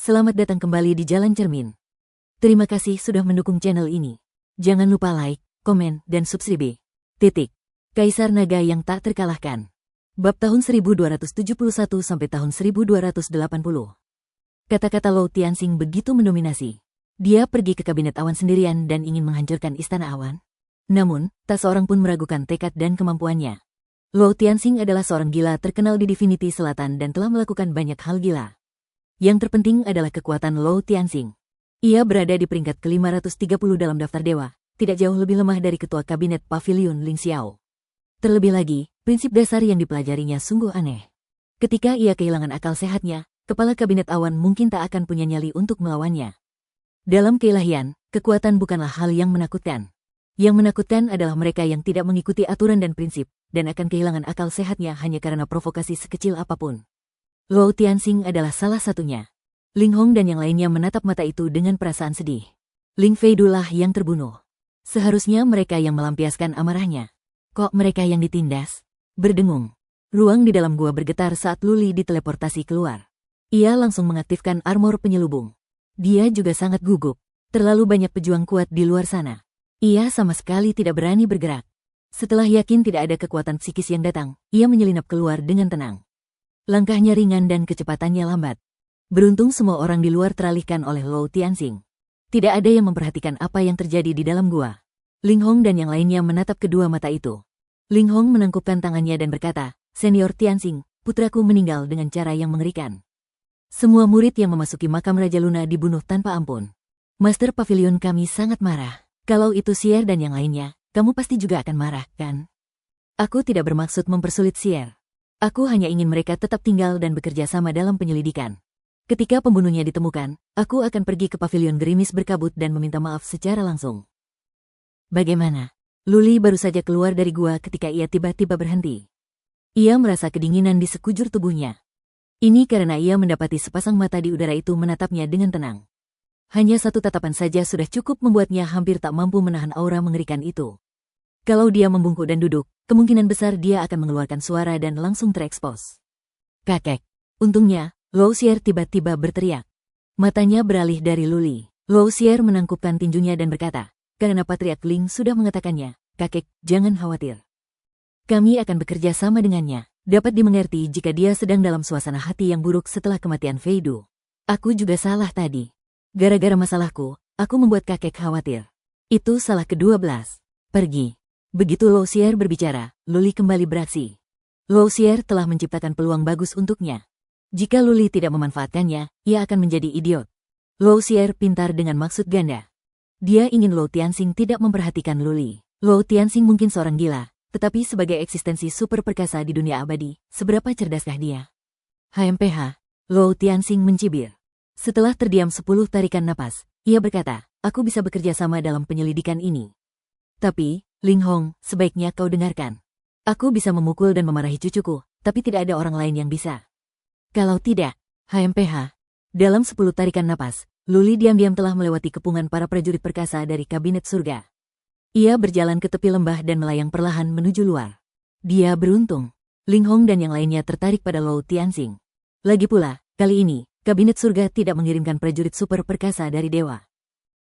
Selamat datang kembali di Jalan Cermin. Terima kasih sudah mendukung channel ini. Jangan lupa like, komen, dan subscribe. Kaisar Naga yang tak terkalahkan. Bab tahun 1271 sampai tahun 1280. Kata-kata Lou Tianxing begitu mendominasi. Dia pergi ke kabinet awan sendirian dan ingin menghancurkan istana awan. Namun, tak seorang pun meragukan tekad dan kemampuannya. Lou Tianxing adalah seorang gila terkenal di Divinity Selatan dan telah melakukan banyak hal gila. Yang terpenting adalah kekuatan Lou Tianxing. Ia berada di peringkat ke-530 dalam daftar dewa, tidak jauh lebih lemah dari ketua kabinet Pavilion Ling Xiao. Terlebih lagi, prinsip dasar yang dipelajarinya sungguh aneh. Ketika ia kehilangan akal sehatnya, kepala kabinet awan mungkin tak akan punya nyali untuk melawannya. Dalam keilahian, kekuatan bukanlah hal yang menakutkan. Yang menakutkan adalah mereka yang tidak mengikuti aturan dan prinsip, dan akan kehilangan akal sehatnya hanya karena provokasi sekecil apapun. Lou Tianxing adalah salah satunya. Ling Hong dan yang lainnya menatap mata itu dengan perasaan sedih. Ling Feidulah yang terbunuh. Seharusnya mereka yang melampiaskan amarahnya. Kok mereka yang ditindas? Berdengung. Ruang di dalam gua bergetar saat Luli diteleportasi keluar. Ia langsung mengaktifkan armor penyelubung. Dia juga sangat gugup. Terlalu banyak pejuang kuat di luar sana. Ia sama sekali tidak berani bergerak. Setelah yakin tidak ada kekuatan psikis yang datang, ia menyelinap keluar dengan tenang. Langkahnya ringan dan kecepatannya lambat. Beruntung semua orang di luar teralihkan oleh Lou Tianxing. Tidak ada yang memperhatikan apa yang terjadi di dalam gua. Ling Hong dan yang lainnya menatap kedua mata itu. Ling Hong menangkupkan tangannya dan berkata, "Senior Tianxing, putraku meninggal dengan cara yang mengerikan. Semua murid yang memasuki makam Raja Luna dibunuh tanpa ampun. Master Pavilion kami sangat marah. Kalau itu Xier dan yang lainnya, kamu pasti juga akan marah, kan? Aku tidak bermaksud mempersulit Xier. Aku hanya ingin mereka tetap tinggal dan bekerja sama dalam penyelidikan. Ketika pembunuhnya ditemukan, aku akan pergi ke pavilion gerimis berkabut dan meminta maaf secara langsung." Bagaimana? Luli baru saja keluar dari gua ketika ia tiba-tiba berhenti. Ia merasa kedinginan di sekujur tubuhnya. Ini karena ia mendapati sepasang mata di udara itu menatapnya dengan tenang. Hanya satu tatapan saja sudah cukup membuatnya hampir tak mampu menahan aura mengerikan itu. Kalau dia membungkuk dan duduk, kemungkinan besar dia akan mengeluarkan suara dan langsung terekspos. "Kakek!" Untungnya, Lou Xier tiba-tiba berteriak. Matanya beralih dari Luli. Lou Xier menangkupkan tinjunya dan berkata, "Karena Patriark Ling sudah mengatakannya, kakek, jangan khawatir. Kami akan bekerja sama dengannya. Dapat dimengerti jika dia sedang dalam suasana hati yang buruk setelah kematian Fei Du. Aku juga salah tadi. Gara-gara masalahku, aku membuat kakek khawatir. Itu salah ke-12. Pergi." Begitu Lou Xier berbicara, Luli kembali beraksi. Lou Xier telah menciptakan peluang bagus untuknya. Jika Luli tidak memanfaatkannya, ia akan menjadi idiot. Lou Xier pintar dengan maksud ganda. Dia ingin Lou Tianxing tidak memperhatikan Luli. Lou Tianxing mungkin seorang gila, tetapi sebagai eksistensi super perkasa di dunia abadi, seberapa cerdaskah dia? HMPH, Lou Tianxing mencibir. Setelah terdiam 10 tarikan napas, ia berkata, "Aku bisa bekerja sama dalam penyelidikan ini. Tapi, Ling Hong, sebaiknya kau dengarkan. Aku bisa memukul dan memarahi cucuku, tapi tidak ada orang lain yang bisa. Kalau tidak, HMPH." Dalam 10 tarikan napas, Luli diam-diam telah melewati kepungan para prajurit perkasa dari kabinet surga. Ia berjalan ke tepi lembah dan melayang perlahan menuju luar. Dia beruntung. Ling Hong dan yang lainnya tertarik pada Lou Tianxing. Lagi pula, kali ini, kabinet surga tidak mengirimkan prajurit super perkasa dari dewa.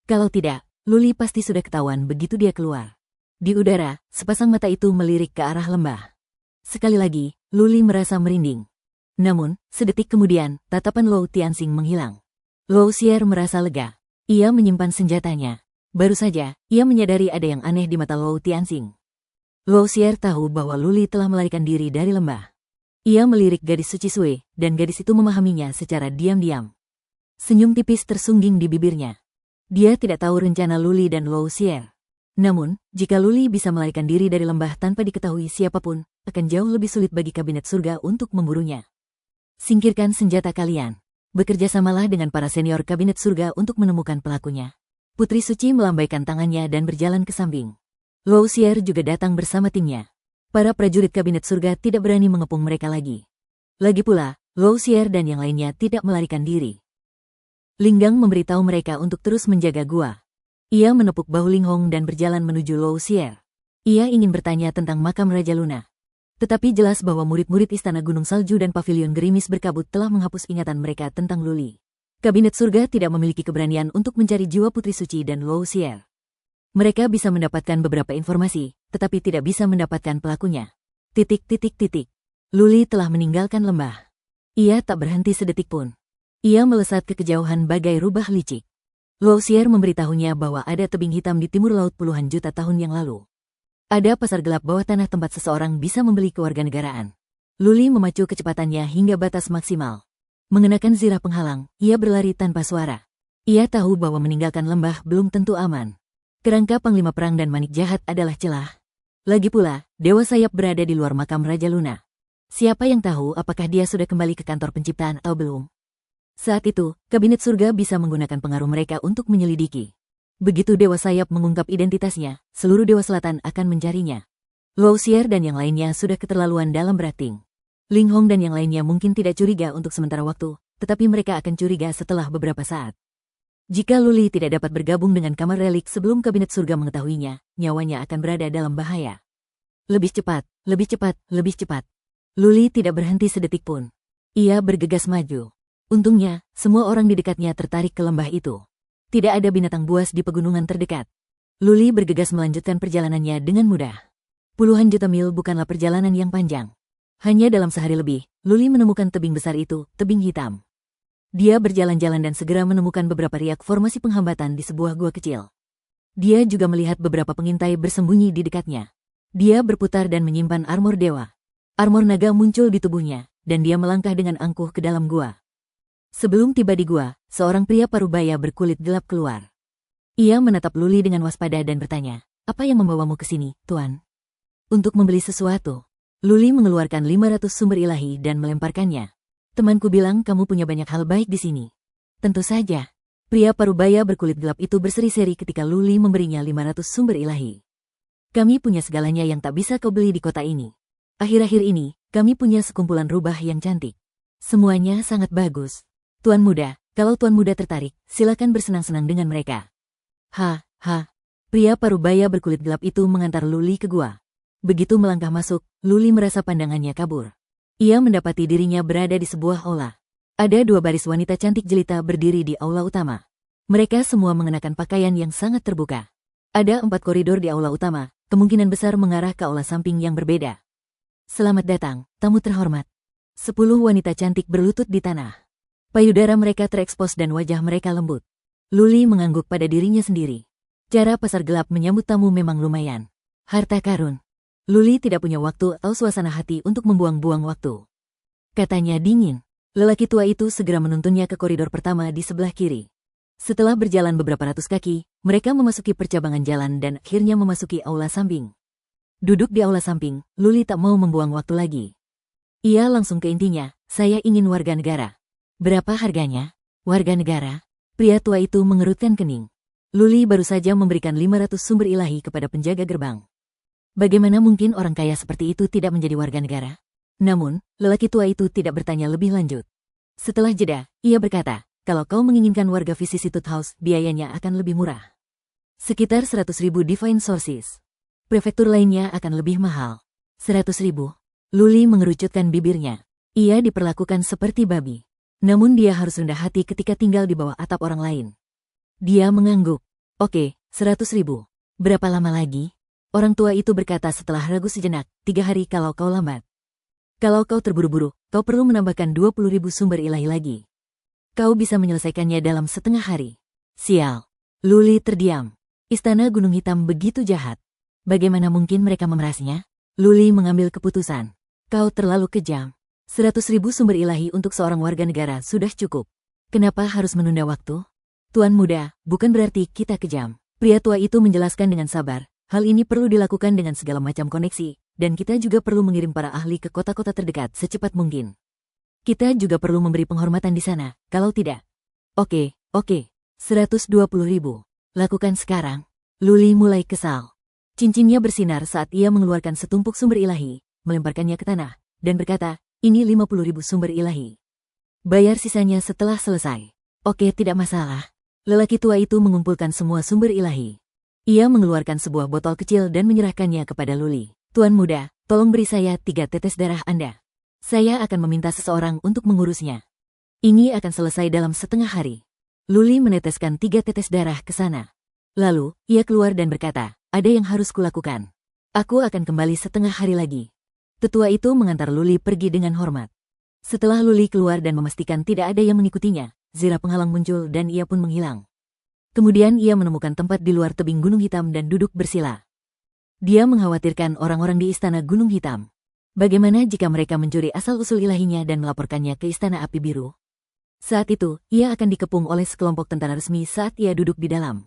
Kalau tidak, Luli pasti sudah ketahuan begitu dia keluar. Di udara, sepasang mata itu melirik ke arah lembah. Sekali lagi, Luli merasa merinding. Namun, sedetik kemudian, tatapan Lou Tianxing menghilang. Lou Xier merasa lega. Ia menyimpan senjatanya. Baru saja, ia menyadari ada yang aneh di mata Lou Tianxing. Lou Xier tahu bahwa Luli telah melarikan diri dari lembah. Ia melirik gadis suci Sui, dan gadis itu memahaminya secara diam-diam. Senyum tipis tersungging di bibirnya. Dia tidak tahu rencana Luli dan Lou Xier. Namun, jika Luli bisa melarikan diri dari lembah tanpa diketahui siapapun, akan jauh lebih sulit bagi kabinet surga untuk memburunya. Singkirkan senjata kalian. Bekerjasamalah dengan para senior kabinet surga untuk menemukan pelakunya. Putri Suci melambaikan tangannya dan berjalan ke samping. Lou Xier juga datang bersama timnya. Para prajurit kabinet surga tidak berani mengepung mereka lagi. Lagi pula, Lou Xier dan yang lainnya tidak melarikan diri. Linggang memberitahu mereka untuk terus menjaga gua. Ia menepuk bahu Ling Hong dan berjalan menuju Lou Xier. Ia ingin bertanya tentang makam Raja Luna. Tetapi jelas bahwa murid-murid Istana Gunung Salju dan Pavilion Gerimis Berkabut telah menghapus ingatan mereka tentang Luli. Kabinet surga tidak memiliki keberanian untuk mencari jiwa Putri Suci dan Luo Xier. Mereka bisa mendapatkan beberapa informasi, tetapi tidak bisa mendapatkan pelakunya. Luli telah meninggalkan lembah. Ia tak berhenti sedetik pun. Ia melesat ke kejauhan bagai rubah licik. Luo Xier memberitahunya bahwa ada tebing hitam di timur laut puluhan juta tahun yang lalu. Ada pasar gelap bawah tanah tempat seseorang bisa membeli kewarganegaraan. Luli memacu kecepatannya hingga batas maksimal. Mengenakan zirah penghalang, ia berlari tanpa suara. Ia tahu bahwa meninggalkan lembah belum tentu aman. Kerangka Panglima Perang dan Manik Jahat adalah celah. Lagi pula, Dewa Sayap berada di luar makam Raja Luna. Siapa yang tahu apakah dia sudah kembali ke kantor penciptaan atau belum? Saat itu, Kabinet Surga bisa menggunakan pengaruh mereka untuk menyelidiki. Begitu Dewa Sayap mengungkap identitasnya, seluruh Dewa Selatan akan mencarinya. Luo Xier dan yang lainnya sudah keterlaluan dalam berakting. Ling Hong dan yang lainnya mungkin tidak curiga untuk sementara waktu, tetapi mereka akan curiga setelah beberapa saat. Jika Luli tidak dapat bergabung dengan kamar relik sebelum Kabinet Surga mengetahuinya, nyawanya akan berada dalam bahaya. Lebih cepat, lebih cepat, lebih cepat. Luli tidak berhenti sedetik pun. Ia bergegas maju. Untungnya, semua orang di dekatnya tertarik ke lembah itu. Tidak ada binatang buas di pegunungan terdekat. Luli bergegas melanjutkan perjalanannya dengan mudah. Puluhan juta mil bukanlah perjalanan yang panjang. Hanya dalam sehari lebih, Luli menemukan tebing besar itu, tebing hitam. Dia berjalan-jalan dan segera menemukan beberapa riak formasi penghambatan di sebuah gua kecil. Dia juga melihat beberapa pengintai bersembunyi di dekatnya. Dia berputar dan menyimpan armor dewa. Armor naga muncul di tubuhnya, dan dia melangkah dengan angkuh ke dalam gua. Sebelum tiba di gua, seorang pria parubaya berkulit gelap keluar. Ia menatap Luli dengan waspada dan bertanya, "Apa yang membawamu ke sini, Tuan?" "Untuk membeli sesuatu." Luli mengeluarkan 500 sumber ilahi dan melemparkannya. "Temanku bilang kamu punya banyak hal baik di sini." "Tentu saja." Pria parubaya berkulit gelap itu berseri-seri ketika Luli memberinya 500 sumber ilahi. "Kami punya segalanya yang tak bisa kau beli di kota ini. Akhir-akhir ini, kami punya sekumpulan rubah yang cantik. Semuanya sangat bagus. Tuan muda, kalau Tuan muda tertarik, silakan bersenang-senang dengan mereka." Pria parubaya berkulit gelap itu mengantar Luli ke gua. Begitu melangkah masuk, Luli merasa pandangannya kabur. Ia mendapati dirinya berada di sebuah aula. Ada dua baris wanita cantik jelita berdiri di aula utama. Mereka semua mengenakan pakaian yang sangat terbuka. Ada 4 koridor di aula utama, kemungkinan besar mengarah ke aula samping yang berbeda. "Selamat datang, tamu terhormat." 10 wanita cantik berlutut di tanah. Payudara mereka terekspos dan wajah mereka lembut. Luli mengangguk pada dirinya sendiri. Cara pasar gelap menyambut tamu memang lumayan. Harta karun. Luli tidak punya waktu atau suasana hati untuk membuang-buang waktu. Katanya dingin. Lelaki tua itu segera menuntunnya ke koridor pertama di sebelah kiri. Setelah berjalan beberapa ratus kaki, mereka memasuki percabangan jalan dan akhirnya memasuki aula samping. Duduk di aula samping, Luli tak mau membuang waktu lagi. Ia langsung ke intinya, "Saya ingin warga negara." "Berapa harganya?" "Warga negara?" Pria tua itu mengerutkan kening. Luli baru saja memberikan 500 sumber ilahi kepada penjaga gerbang. Bagaimana mungkin orang kaya seperti itu tidak menjadi warga negara? Namun, lelaki tua itu tidak bertanya lebih lanjut. Setelah jeda, ia berkata, "Kalau kau menginginkan warga Vicissitude House, biayanya akan lebih murah. Sekitar 100.000 Divine Sources. Prefektur lainnya akan lebih mahal." 100.000? Luli mengerucutkan bibirnya. Ia diperlakukan seperti babi. Namun dia harus rendah hati ketika tinggal di bawah atap orang lain. Dia mengangguk. "Oke, 100.000. Berapa lama lagi?" Orang tua itu berkata setelah ragu sejenak, 3 hari kalau kau lambat. Kalau kau terburu-buru, kau perlu menambahkan 20.000 sumber ilahi lagi. Kau bisa menyelesaikannya dalam setengah hari. Sial. Luli terdiam. Istana Gunung Hitam begitu jahat. Bagaimana mungkin mereka memerasnya? Luli mengambil keputusan. Kau terlalu kejam. 100.000 sumber ilahi untuk seorang warga negara sudah cukup. Kenapa harus menunda waktu? Tuan muda, bukan berarti kita kejam. Pria tua itu menjelaskan dengan sabar. Hal ini perlu dilakukan dengan segala macam koneksi, dan kita juga perlu mengirim para ahli ke kota-kota terdekat secepat mungkin. Kita juga perlu memberi penghormatan di sana, kalau tidak. Oke, 120.000. Lakukan sekarang. Luli mulai kesal. Cincinnya bersinar saat ia mengeluarkan setumpuk sumber ilahi, melemparkannya ke tanah, dan berkata, "Ini 50.000 sumber ilahi. Bayar sisanya setelah selesai." "Oke, tidak masalah." Lelaki tua itu mengumpulkan semua sumber ilahi. Ia mengeluarkan sebuah botol kecil dan menyerahkannya kepada Luli. "Tuan muda, tolong beri saya 3 tetes darah Anda. Saya akan meminta seseorang untuk mengurusnya." Ini akan selesai dalam setengah hari. Luli meneteskan 3 tetes darah ke sana. Lalu, ia keluar dan berkata, ada yang harus kulakukan. Aku akan kembali setengah hari lagi. Tetua itu mengantar Luli pergi dengan hormat. Setelah Luli keluar dan memastikan tidak ada yang mengikutinya, zirah penghalang muncul dan ia pun menghilang. Kemudian ia menemukan tempat di luar tebing Gunung Hitam dan duduk bersila. Dia mengkhawatirkan orang-orang di Istana Gunung Hitam. Bagaimana jika mereka mencuri asal-usul ilahinya dan melaporkannya ke Istana Api Biru? Saat itu, ia akan dikepung oleh sekelompok tentara resmi saat ia duduk di dalam.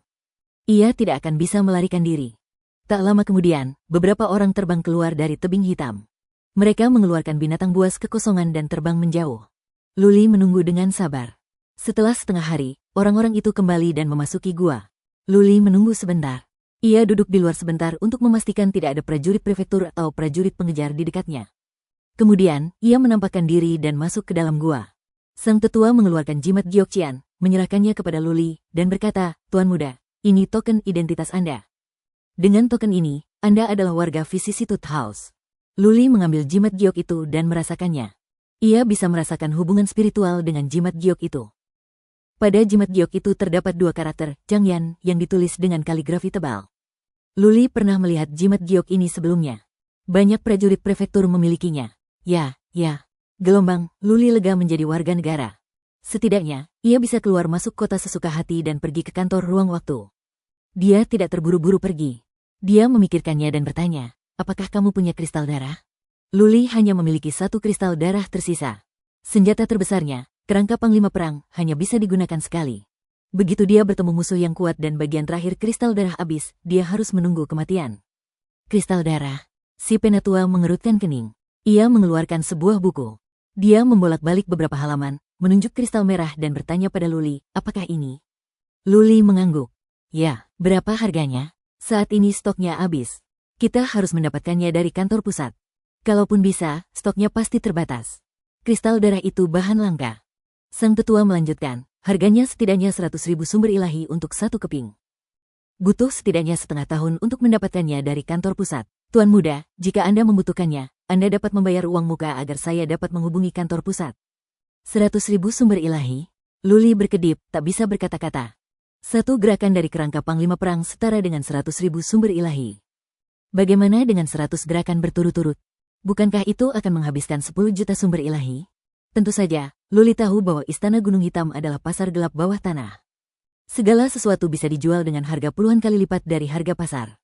Ia tidak akan bisa melarikan diri. Tak lama kemudian, beberapa orang terbang keluar dari tebing hitam. Mereka mengeluarkan binatang buas kekosongan dan terbang menjauh. Luli menunggu dengan sabar. Setelah setengah hari, orang-orang itu kembali dan memasuki gua. Luli menunggu sebentar. Ia duduk di luar sebentar untuk memastikan tidak ada prajurit prefektur atau prajurit pengejar di dekatnya. Kemudian, ia menampakkan diri dan masuk ke dalam gua. Sang tetua mengeluarkan jimat Gyokcian, menyerahkannya kepada Luli, dan berkata, Tuan Muda, ini token identitas Anda. Dengan token ini, Anda adalah warga Vicissitude House. Luli mengambil jimat giok itu dan merasakannya. Ia bisa merasakan hubungan spiritual dengan jimat giok itu. Pada jimat giok itu terdapat 2 karakter, Changyan, yang ditulis dengan kaligrafi tebal. Luli pernah melihat jimat giok ini sebelumnya. Banyak prajurit prefektur memilikinya. Ya. Gelombang, Luli lega menjadi warga negara. Setidaknya, ia bisa keluar masuk kota sesuka hati dan pergi ke kantor ruang waktu. Dia tidak terburu-buru pergi. Dia memikirkannya dan bertanya, apakah kamu punya kristal darah? Luli hanya memiliki 1 kristal darah tersisa. Senjata terbesarnya, kerangka panglima perang, hanya bisa digunakan sekali. Begitu dia bertemu musuh yang kuat dan bagian terakhir kristal darah habis, dia harus menunggu kematian. Kristal darah. Si penatua mengerutkan kening. Ia mengeluarkan sebuah buku. Dia membolak-balik beberapa halaman, menunjuk kristal merah dan bertanya pada Luli, apakah ini? Luli mengangguk. Ya, berapa harganya? Saat ini stoknya habis. Kita harus mendapatkannya dari kantor pusat. Kalaupun bisa, stoknya pasti terbatas. Kristal darah itu bahan langka. Sang tetua melanjutkan, harganya setidaknya 100.000 sumber ilahi untuk 1 keping. Butuh setidaknya setengah tahun untuk mendapatkannya dari kantor pusat. Tuan Muda, jika Anda membutuhkannya, Anda dapat membayar uang muka agar saya dapat menghubungi kantor pusat. 100.000 sumber ilahi? Luli berkedip, tak bisa berkata-kata. 1 gerakan dari kerangka panglima perang setara dengan 100.000 sumber ilahi. Bagaimana dengan 100 gerakan berturut-turut? Bukankah itu akan menghabiskan 10 juta sumber ilahi? Tentu saja, Luli tahu bahwa Istana Gunung Hitam adalah pasar gelap bawah tanah. Segala sesuatu bisa dijual dengan harga puluhan kali lipat dari harga pasar.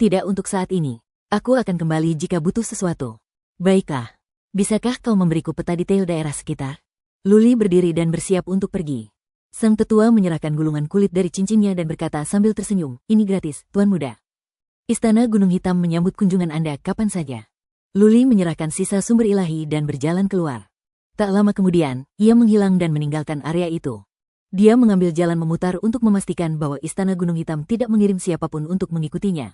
Tidak untuk saat ini. Aku akan kembali jika butuh sesuatu. Baiklah. Bisakah kau memberiku peta detail daerah sekitar? Luli berdiri dan bersiap untuk pergi. Sang tetua menyerahkan gulungan kulit dari cincinnya dan berkata sambil tersenyum, ini gratis, Tuan Muda. Istana Gunung Hitam menyambut kunjungan Anda kapan saja. Luli menyerahkan sisa sumber ilahi dan berjalan keluar. Tak lama kemudian, ia menghilang dan meninggalkan area itu. Dia mengambil jalan memutar untuk memastikan bahwa Istana Gunung Hitam tidak mengirim siapapun untuk mengikutinya.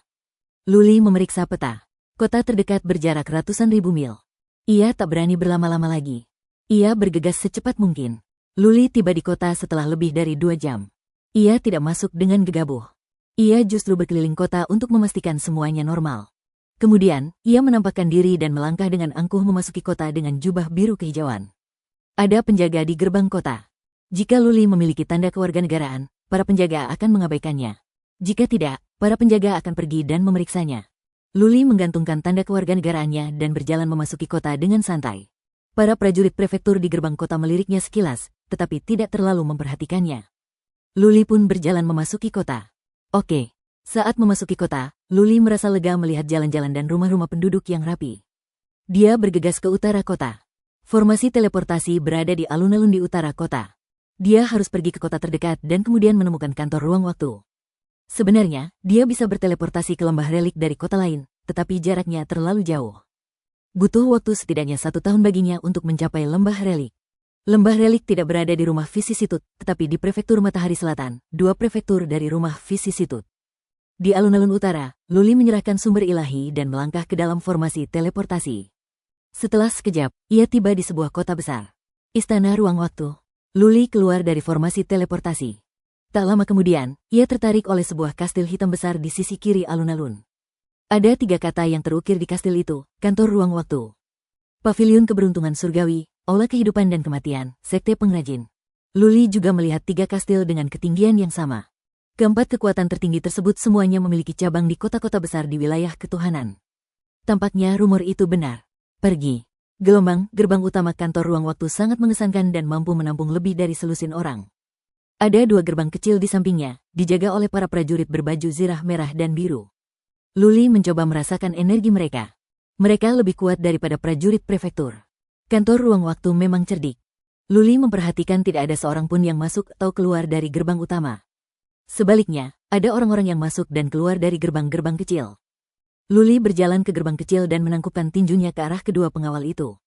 Luli memeriksa peta. Kota terdekat berjarak ratusan ribu mil. Ia tak berani berlama-lama lagi. Ia bergegas secepat mungkin. Luli tiba di kota setelah lebih dari 2 jam. Ia tidak masuk dengan gegabah. Ia justru berkeliling kota untuk memastikan semuanya normal. Kemudian, ia menampakkan diri dan melangkah dengan angkuh memasuki kota dengan jubah biru kehijauan. Ada penjaga di gerbang kota. Jika Luli memiliki tanda kewarganegaraan, para penjaga akan mengabaikannya. Jika tidak, para penjaga akan pergi dan memeriksanya. Luli menggantungkan tanda kewarganegaraannya dan berjalan memasuki kota dengan santai. Para prajurit prefektur di gerbang kota meliriknya sekilas, tetapi tidak terlalu memperhatikannya. Luli pun berjalan memasuki kota. Oke. Saat memasuki kota, Luli merasa lega melihat jalan-jalan dan rumah-rumah penduduk yang rapi. Dia bergegas ke utara kota. Formasi teleportasi berada di alun-alun di utara kota. Dia harus pergi ke kota terdekat dan kemudian menemukan kantor ruang waktu. Sebenarnya, dia bisa berteleportasi ke lembah relik dari kota lain, tetapi jaraknya terlalu jauh. Butuh waktu setidaknya 1 tahun baginya untuk mencapai lembah relik. Lembah relik tidak berada di rumah Vicissitude, tetapi di prefektur Matahari Selatan, 2 prefektur dari rumah Vicissitude. Di alun-alun utara, Luli menyerahkan sumber ilahi dan melangkah ke dalam formasi teleportasi. Setelah sekejap, ia tiba di sebuah kota besar. Istana Ruang Waktu. Luli keluar dari formasi teleportasi. Tak lama kemudian, ia tertarik oleh sebuah kastil hitam besar di sisi kiri alun-alun. Ada 3 kata yang terukir di kastil itu, kantor ruang waktu. Paviliun keberuntungan surgawi, aula kehidupan dan kematian, sekte pengrajin. Luli juga melihat 3 kastil dengan ketinggian yang sama. Keempat kekuatan tertinggi tersebut semuanya memiliki cabang di kota-kota besar di wilayah ketuhanan. Tampaknya rumor itu benar. Pergi. Gelombang, gerbang utama kantor ruang waktu sangat mengesankan dan mampu menampung lebih dari selusin orang. Ada 2 gerbang kecil di sampingnya, dijaga oleh para prajurit berbaju zirah merah dan biru. Luli mencoba merasakan energi mereka. Mereka lebih kuat daripada prajurit prefektur. Kantor ruang waktu memang cerdik. Luli memperhatikan tidak ada seorang pun yang masuk atau keluar dari gerbang utama. Sebaliknya, ada orang-orang yang masuk dan keluar dari gerbang-gerbang kecil. Luli berjalan ke gerbang kecil dan menangkupkan tinjunya ke arah kedua pengawal itu.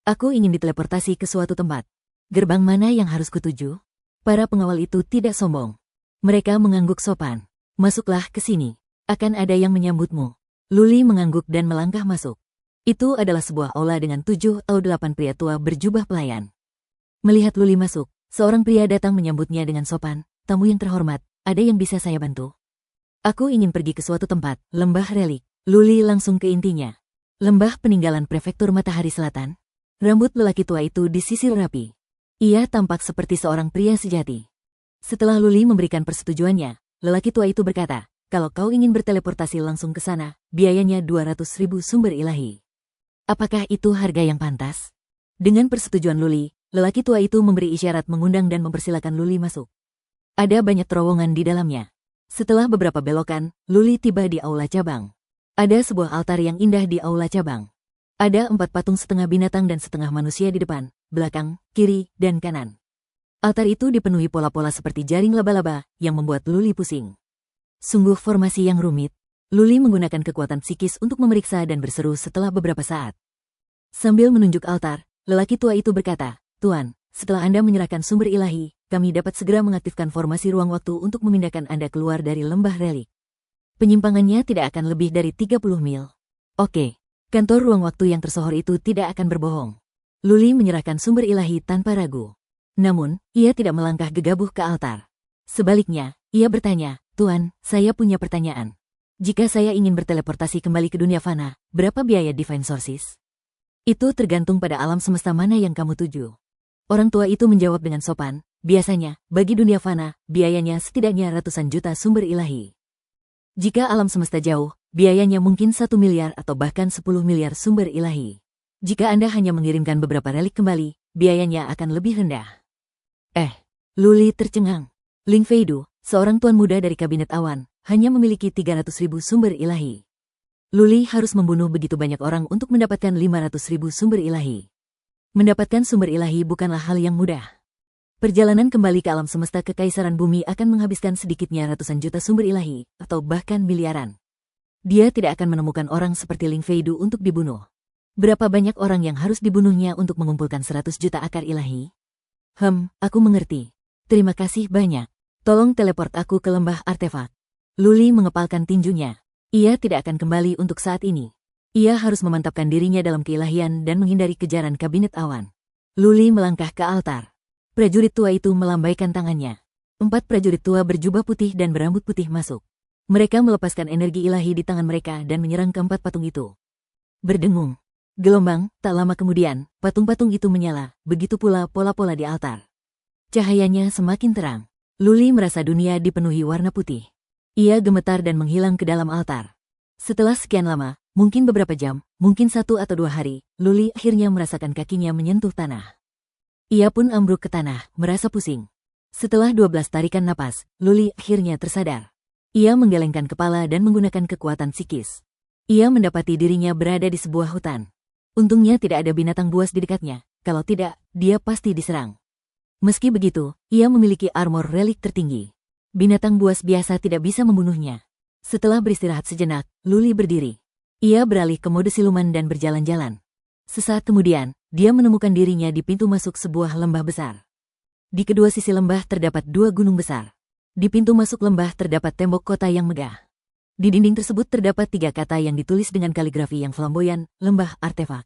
Aku ingin diteleportasi ke suatu tempat. Gerbang mana yang harus kutuju? Para pengawal itu tidak sombong. Mereka mengangguk sopan. Masuklah ke sini. Akan ada yang menyambutmu. Luli mengangguk dan melangkah masuk. Itu adalah sebuah aula dengan 7 atau 8 pria tua berjubah pelayan. Melihat Luli masuk, seorang pria datang menyambutnya dengan sopan. Tamu yang terhormat, ada yang bisa saya bantu? Aku ingin pergi ke suatu tempat, lembah relik. Luli langsung ke intinya. Lembah peninggalan prefektur Matahari Selatan. Rambut lelaki tua itu disisir rapi. Ia tampak seperti seorang pria sejati. Setelah Luli memberikan persetujuannya, lelaki tua itu berkata, kalau kau ingin berteleportasi langsung ke sana, biayanya 200.000 sumber ilahi. Apakah itu harga yang pantas? Dengan persetujuan Luli, lelaki tua itu memberi isyarat mengundang dan mempersilakan Luli masuk. Ada banyak terowongan di dalamnya. Setelah beberapa belokan, Luli tiba di aula cabang. Ada sebuah altar yang indah di aula cabang. Ada 4 patung setengah binatang dan setengah manusia di depan, belakang, kiri, dan kanan. Altar itu dipenuhi pola-pola seperti jaring laba-laba yang membuat Luli pusing. Sungguh formasi yang rumit. Luli menggunakan kekuatan psikis untuk memeriksa dan berseru setelah beberapa saat. Sambil menunjuk altar, lelaki tua itu berkata, Tuan, setelah Anda menyerahkan sumber ilahi, kami dapat segera mengaktifkan formasi ruang waktu untuk memindahkan Anda keluar dari lembah relik. Penyimpangannya tidak akan lebih dari 30 mil. Oke, kantor ruang waktu yang tersohor itu tidak akan berbohong. Luli menyerahkan sumber ilahi tanpa ragu. Namun, ia tidak melangkah gegabah ke altar. Sebaliknya, ia bertanya, Tuan, saya punya pertanyaan. Jika saya ingin berteleportasi kembali ke dunia fana, berapa biaya Divine Sources? Itu tergantung pada alam semesta mana yang kamu tuju. Orang tua itu menjawab dengan sopan, biasanya, bagi dunia fana, biayanya setidaknya ratusan juta sumber ilahi. Jika alam semesta jauh, biayanya mungkin 1 miliar atau bahkan 10 miliar sumber ilahi. Jika Anda hanya mengirimkan beberapa relik kembali, biayanya akan lebih rendah. Luli tercengang. Ling Feidu, seorang tuan muda dari kabinet awan, hanya memiliki 300.000 sumber ilahi. Luli harus membunuh begitu banyak orang untuk mendapatkan 500.000 sumber ilahi. Mendapatkan sumber ilahi bukanlah hal yang mudah. Perjalanan kembali ke alam semesta kekaisaran bumi akan menghabiskan sedikitnya ratusan juta sumber ilahi, atau bahkan miliaran. Dia tidak akan menemukan orang seperti Ling Feidu untuk dibunuh. Berapa banyak orang yang harus dibunuhnya untuk mengumpulkan 100 juta akar ilahi? Aku mengerti. Terima kasih banyak. Tolong teleport aku ke lembah artefak. Luli mengepalkan tinjunya. Ia tidak akan kembali untuk saat ini. Ia harus memantapkan dirinya dalam keilahian dan menghindari kejaran kabinet awan. Luli melangkah ke altar. Prajurit tua itu melambaikan tangannya. 4 prajurit tua berjubah putih dan berambut putih masuk. Mereka melepaskan energi ilahi di tangan mereka dan menyerang keempat patung itu. Berdengung. Gelombang, tak lama kemudian, patung-patung itu menyala, begitu pula pola-pola di altar. Cahayanya semakin terang. Luli merasa dunia dipenuhi warna putih. Ia gemetar dan menghilang ke dalam altar. Setelah sekian lama, mungkin beberapa jam, mungkin 1 atau 2 hari, Luli akhirnya merasakan kakinya menyentuh tanah. Ia pun ambruk ke tanah, merasa pusing. Setelah 12 tarikan napas, Luli akhirnya tersadar. Ia menggelengkan kepala dan menggunakan kekuatan psikis. Ia mendapati dirinya berada di sebuah hutan. Untungnya tidak ada binatang buas di dekatnya, kalau tidak, dia pasti diserang. Meski begitu, ia memiliki armor relik tertinggi. Binatang buas biasa tidak bisa membunuhnya. Setelah beristirahat sejenak, Luli berdiri. Ia beralih ke mode siluman dan berjalan-jalan. Sesaat kemudian, dia menemukan dirinya di pintu masuk sebuah lembah besar. Di kedua sisi lembah terdapat 2 gunung besar. Di pintu masuk lembah terdapat tembok kota yang megah. Di dinding tersebut terdapat 3 kata yang ditulis dengan kaligrafi yang flamboyan, lembah artefak.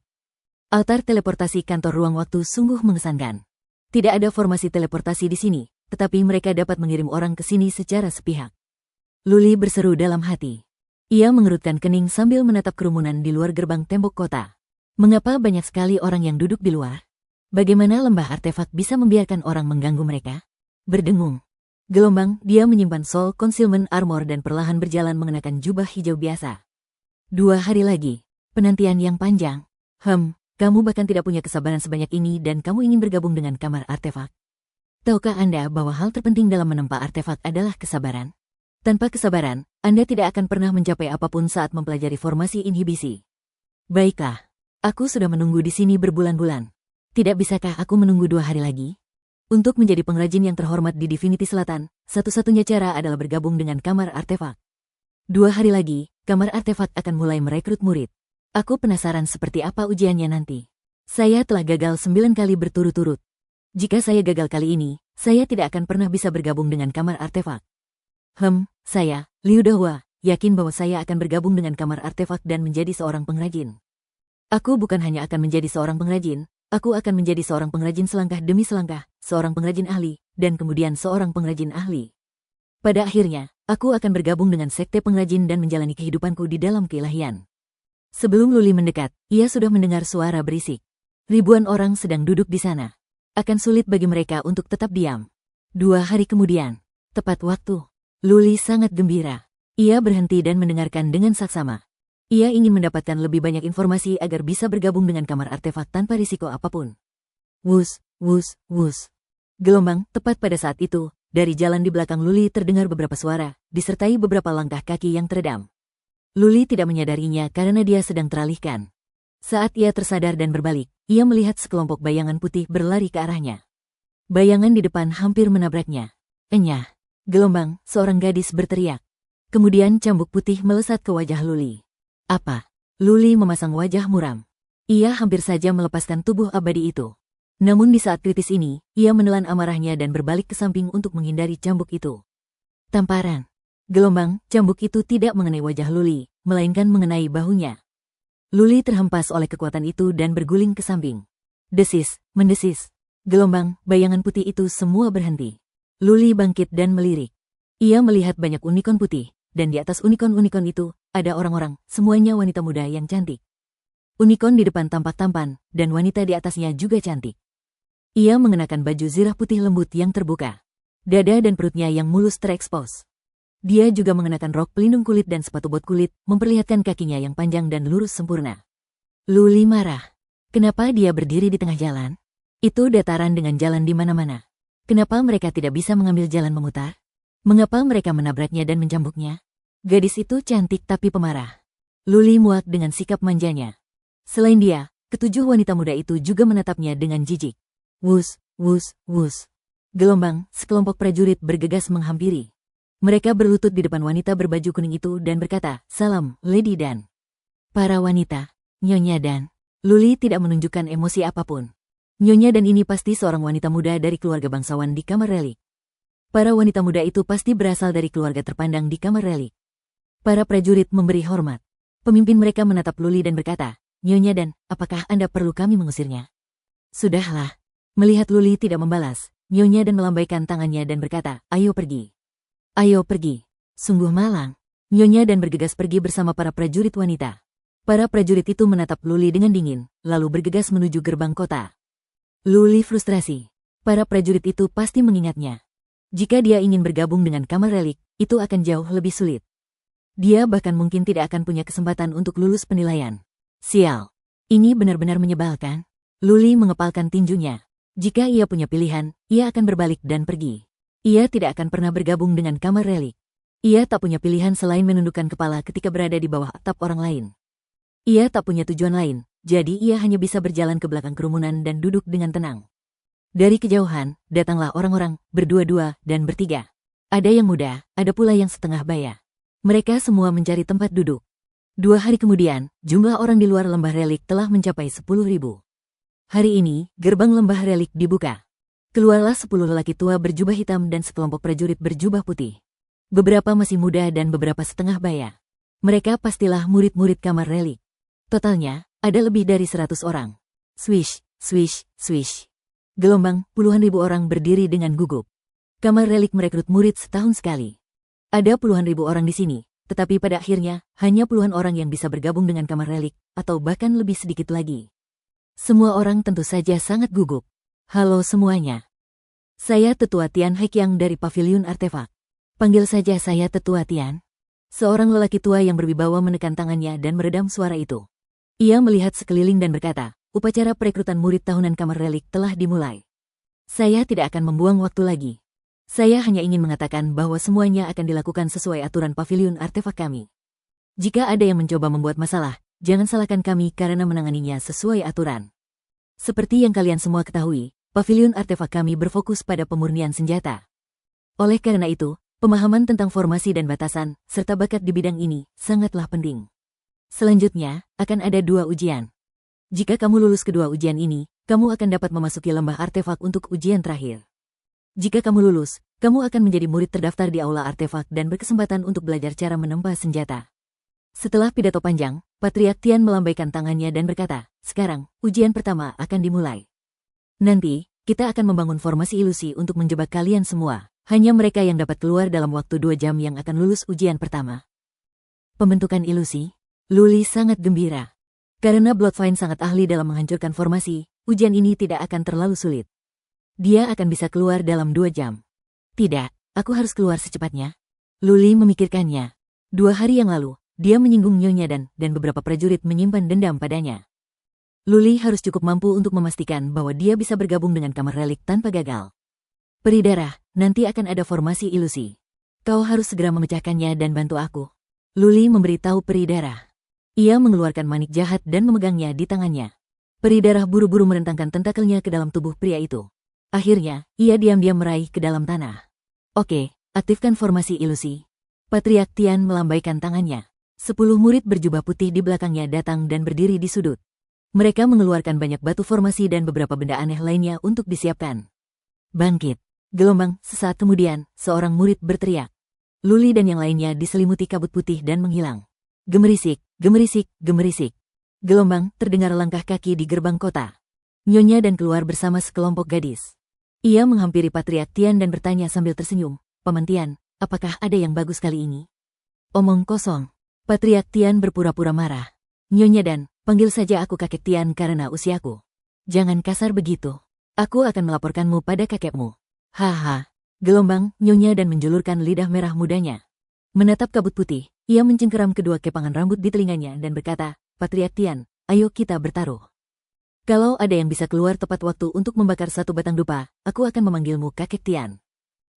Altar teleportasi kantor ruang waktu sungguh mengesankan. Tidak ada formasi teleportasi di sini, tetapi mereka dapat mengirim orang ke sini secara sepihak. Luli berseru dalam hati. Ia mengerutkan kening sambil menatap kerumunan di luar gerbang tembok kota. Mengapa banyak sekali orang yang duduk di luar? Bagaimana lembah artefak bisa membiarkan orang mengganggu mereka? Berdengung. Gelombang, dia menyimpan soul concealment armor dan perlahan berjalan mengenakan jubah hijau biasa. 2 hari lagi. Penantian yang panjang. Kamu bahkan tidak punya kesabaran sebanyak ini dan kamu ingin bergabung dengan kamar artefak. Tahukah Anda bahwa hal terpenting dalam menempa artefak adalah kesabaran? Tanpa kesabaran, Anda tidak akan pernah mencapai apapun saat mempelajari formasi inhibisi. Baiklah, aku sudah menunggu di sini berbulan-bulan. Tidak bisakah aku menunggu 2 hari lagi? Untuk menjadi pengrajin yang terhormat di Divinity Selatan, satu-satunya cara adalah bergabung dengan kamar artefak. 2 hari lagi, kamar artefak akan mulai merekrut murid. Aku penasaran seperti apa ujiannya nanti. Saya telah gagal 9 kali berturut-turut. Jika saya gagal kali ini, saya tidak akan pernah bisa bergabung dengan kamar artefak. Saya, Liu Dahua, yakin bahwa saya akan bergabung dengan kamar artefak dan menjadi seorang pengrajin. Aku bukan hanya akan menjadi seorang pengrajin, aku akan menjadi seorang pengrajin selangkah demi selangkah, seorang pengrajin ahli, dan kemudian seorang pengrajin ahli. Pada akhirnya, aku akan bergabung dengan sekte pengrajin dan menjalani kehidupanku di dalam keilahian. Sebelum Luli mendekat, ia sudah mendengar suara berisik. Ribuan orang sedang duduk di sana. Akan sulit bagi mereka untuk tetap diam. 2 hari kemudian, tepat waktu, Luli sangat gembira. Ia berhenti dan mendengarkan dengan saksama. Ia ingin mendapatkan lebih banyak informasi agar bisa bergabung dengan kamar artefak tanpa risiko apapun. Wus, wus, wus. Gelombang, tepat pada saat itu, dari jalan di belakang Luli terdengar beberapa suara, disertai beberapa langkah kaki yang teredam. Luli tidak menyadarinya karena dia sedang teralihkan. Saat ia tersadar dan berbalik, ia melihat sekelompok bayangan putih berlari ke arahnya. Bayangan di depan hampir menabraknya. Enyah. Gelombang, seorang gadis berteriak. Kemudian cambuk putih melesat ke wajah Luli. Apa? Luli memasang wajah muram. Ia hampir saja melepaskan tubuh abadi itu. Namun di saat kritis ini, ia menelan amarahnya dan berbalik ke samping untuk menghindari cambuk itu. Tamparan. Gelombang, cambuk itu tidak mengenai wajah Luli, melainkan mengenai bahunya. Luli terhempas oleh kekuatan itu dan berguling ke samping. Desis, mendesis. Gelombang, bayangan putih itu semua berhenti. Luli bangkit dan melirik. Ia melihat banyak unicorn putih, dan di atas unicorn-unicorn itu, ada orang-orang, semuanya wanita muda yang cantik. Unicorn di depan tampak tampan, dan wanita di atasnya juga cantik. Ia mengenakan baju zirah putih lembut yang terbuka. Dada dan perutnya yang mulus terekspos. Dia juga mengenakan rok pelindung kulit dan sepatu bot kulit, memperlihatkan kakinya yang panjang dan lurus sempurna. Luli marah. Kenapa dia berdiri di tengah jalan? Itu dataran dengan jalan di mana-mana. Kenapa mereka tidak bisa mengambil jalan memutar? Mengapa mereka menabraknya dan mencambuknya? Gadis itu cantik tapi pemarah. Luli muak dengan sikap manjanya. Selain dia, ketujuh wanita muda itu juga menatapnya dengan jijik. Wus, wus, wus. Gelombang, sekelompok prajurit bergegas menghampiri. Mereka berlutut di depan wanita berbaju kuning itu dan berkata, "Salam, Lady Dan." Para wanita, Nyonya Dan. Luli tidak menunjukkan emosi apapun. Nyonya Dan ini pasti seorang wanita muda dari keluarga bangsawan di kamar relik. Para wanita muda itu pasti berasal dari keluarga terpandang di kamar relik. Para prajurit memberi hormat. Pemimpin mereka menatap Luli dan berkata, "Nyonya Dan, apakah Anda perlu kami mengusirnya?" Sudahlah. Melihat Luli tidak membalas, Nyonya Dan melambaikan tangannya dan berkata, "Ayo pergi. Ayo pergi." Sungguh malang. Nyonya Dan bergegas pergi bersama para prajurit wanita. Para prajurit itu menatap Luli dengan dingin, lalu bergegas menuju gerbang kota. Luli frustrasi. Para prajurit itu pasti mengingatnya. Jika dia ingin bergabung dengan kamar relik, itu akan jauh lebih sulit. Dia bahkan mungkin tidak akan punya kesempatan untuk lulus penilaian. Sial. Ini benar-benar menyebalkan. Luli mengepalkan tinjunya. Jika ia punya pilihan, ia akan berbalik dan pergi. Ia tidak akan pernah bergabung dengan kamar relik. Ia tak punya pilihan selain menundukkan kepala ketika berada di bawah atap orang lain. Ia tak punya tujuan lain, jadi ia hanya bisa berjalan ke belakang kerumunan dan duduk dengan tenang. Dari kejauhan, datanglah orang-orang, berdua-dua dan bertiga. Ada yang muda, ada pula yang setengah baya. Mereka semua mencari tempat duduk. 2 hari kemudian, jumlah orang di luar lembah relik telah mencapai 10.000. Hari ini, gerbang lembah relik dibuka. Keluarlah 10 lelaki tua berjubah hitam dan sekelompok prajurit berjubah putih. Beberapa masih muda dan beberapa setengah baya. Mereka pastilah murid-murid kamar relik. Totalnya, ada lebih dari 100 orang. Swish, swish, swish. Gelombang, puluhan ribu orang berdiri dengan gugup. Kamar relik merekrut murid setahun sekali. Ada puluhan ribu orang di sini, tetapi pada akhirnya, hanya puluhan orang yang bisa bergabung dengan kamar relik, atau bahkan lebih sedikit lagi. Semua orang tentu saja sangat gugup. Halo semuanya. Saya Tetua Tian Haikyang dari Paviliun Artefak. Panggil saja saya Tetua Tian. Seorang lelaki tua yang berwibawa menekan tangannya dan meredam suara itu. Ia melihat sekeliling dan berkata, upacara perekrutan murid tahunan Kamar Relik telah dimulai. Saya tidak akan membuang waktu lagi. Saya hanya ingin mengatakan bahwa semuanya akan dilakukan sesuai aturan Paviliun Artefak kami. Jika ada yang mencoba membuat masalah, jangan salahkan kami karena menanganinya sesuai aturan. Seperti yang kalian semua ketahui, Paviliun Artefak kami berfokus pada pemurnian senjata. Oleh karena itu, pemahaman tentang formasi dan batasan, serta bakat di bidang ini, sangatlah penting. Selanjutnya, akan ada 2 ujian. Jika kamu lulus kedua ujian ini, kamu akan dapat memasuki lembah artefak untuk ujian terakhir. Jika kamu lulus, kamu akan menjadi murid terdaftar di aula artefak dan berkesempatan untuk belajar cara menembak senjata. Setelah pidato panjang, Patriark Tian melambaikan tangannya dan berkata, sekarang, ujian pertama akan dimulai. Nanti, kita akan membangun formasi ilusi untuk menjebak kalian semua. Hanya mereka yang dapat keluar dalam waktu 2 jam yang akan lulus ujian pertama. Pembentukan ilusi? Luli sangat gembira. Karena Bloodvine sangat ahli dalam menghancurkan formasi, ujian ini tidak akan terlalu sulit. Dia akan bisa keluar dalam 2 jam. Tidak, aku harus keluar secepatnya. Luli memikirkannya. 2 hari yang lalu, dia menyinggung Nyonya dan beberapa prajurit menyimpan dendam padanya. Luli harus cukup mampu untuk memastikan bahwa dia bisa bergabung dengan Kamar Relik tanpa gagal. Peri darah, nanti akan ada formasi ilusi. Kau harus segera memecahkannya dan bantu aku. Luli memberitahu peri darah. Ia mengeluarkan manik jahat dan memegangnya di tangannya. Peri darah buru-buru merentangkan tentakelnya ke dalam tubuh pria itu. Akhirnya, ia diam-diam meraih ke dalam tanah. Oke, aktifkan formasi ilusi. Patriark Tian melambaikan tangannya. 10 murid berjubah putih di belakangnya datang dan berdiri di sudut. Mereka mengeluarkan banyak batu formasi dan beberapa benda aneh lainnya untuk disiapkan. Bangkit. Gelombang, sesaat kemudian, seorang murid berteriak. Luli dan yang lainnya diselimuti kabut putih dan menghilang. Gemerisik, gemerisik, gemerisik. Gelombang, terdengar langkah kaki di gerbang kota. Nyonya dan keluar bersama sekelompok gadis. Ia menghampiri Patriark Tian dan bertanya sambil tersenyum, Paman Tian, apakah ada yang bagus kali ini? Omong kosong. Patriark Tian berpura-pura marah. Nyonya dan, panggil saja aku kakek Tian karena usiaku. Jangan kasar begitu. Aku akan melaporkanmu pada kakekmu. Haha. Gelombang, Nyonya dan menjulurkan lidah merah mudanya. Menatap kabut putih, ia mencengkeram kedua kepangan rambut di telinganya dan berkata, Patriark Tian, ayo kita bertaruh. Kalau ada yang bisa keluar tepat waktu untuk membakar 1 batang dupa, aku akan memanggilmu kakek Tian.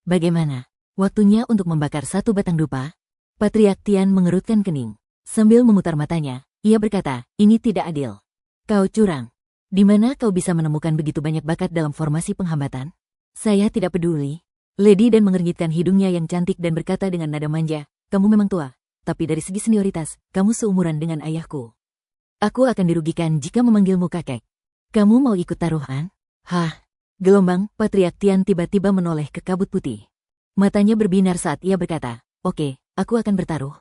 Bagaimana? Waktunya untuk membakar 1 batang dupa? Patriark Tian mengerutkan kening. Sambil memutar matanya, ia berkata, ini tidak adil. Kau curang. Di mana kau bisa menemukan begitu banyak bakat dalam formasi penghambatan? Saya tidak peduli. Lady Dan mengernyitkan hidungnya yang cantik dan berkata dengan nada manja, kamu memang tua, tapi dari segi senioritas, kamu seumuran dengan ayahku. Aku akan dirugikan jika memanggilmu kakek. Kamu mau ikut taruhan? Hah? Gelombang, Patriark Tian tiba-tiba menoleh ke kabut putih. Matanya berbinar saat ia berkata, oke, aku akan bertaruh.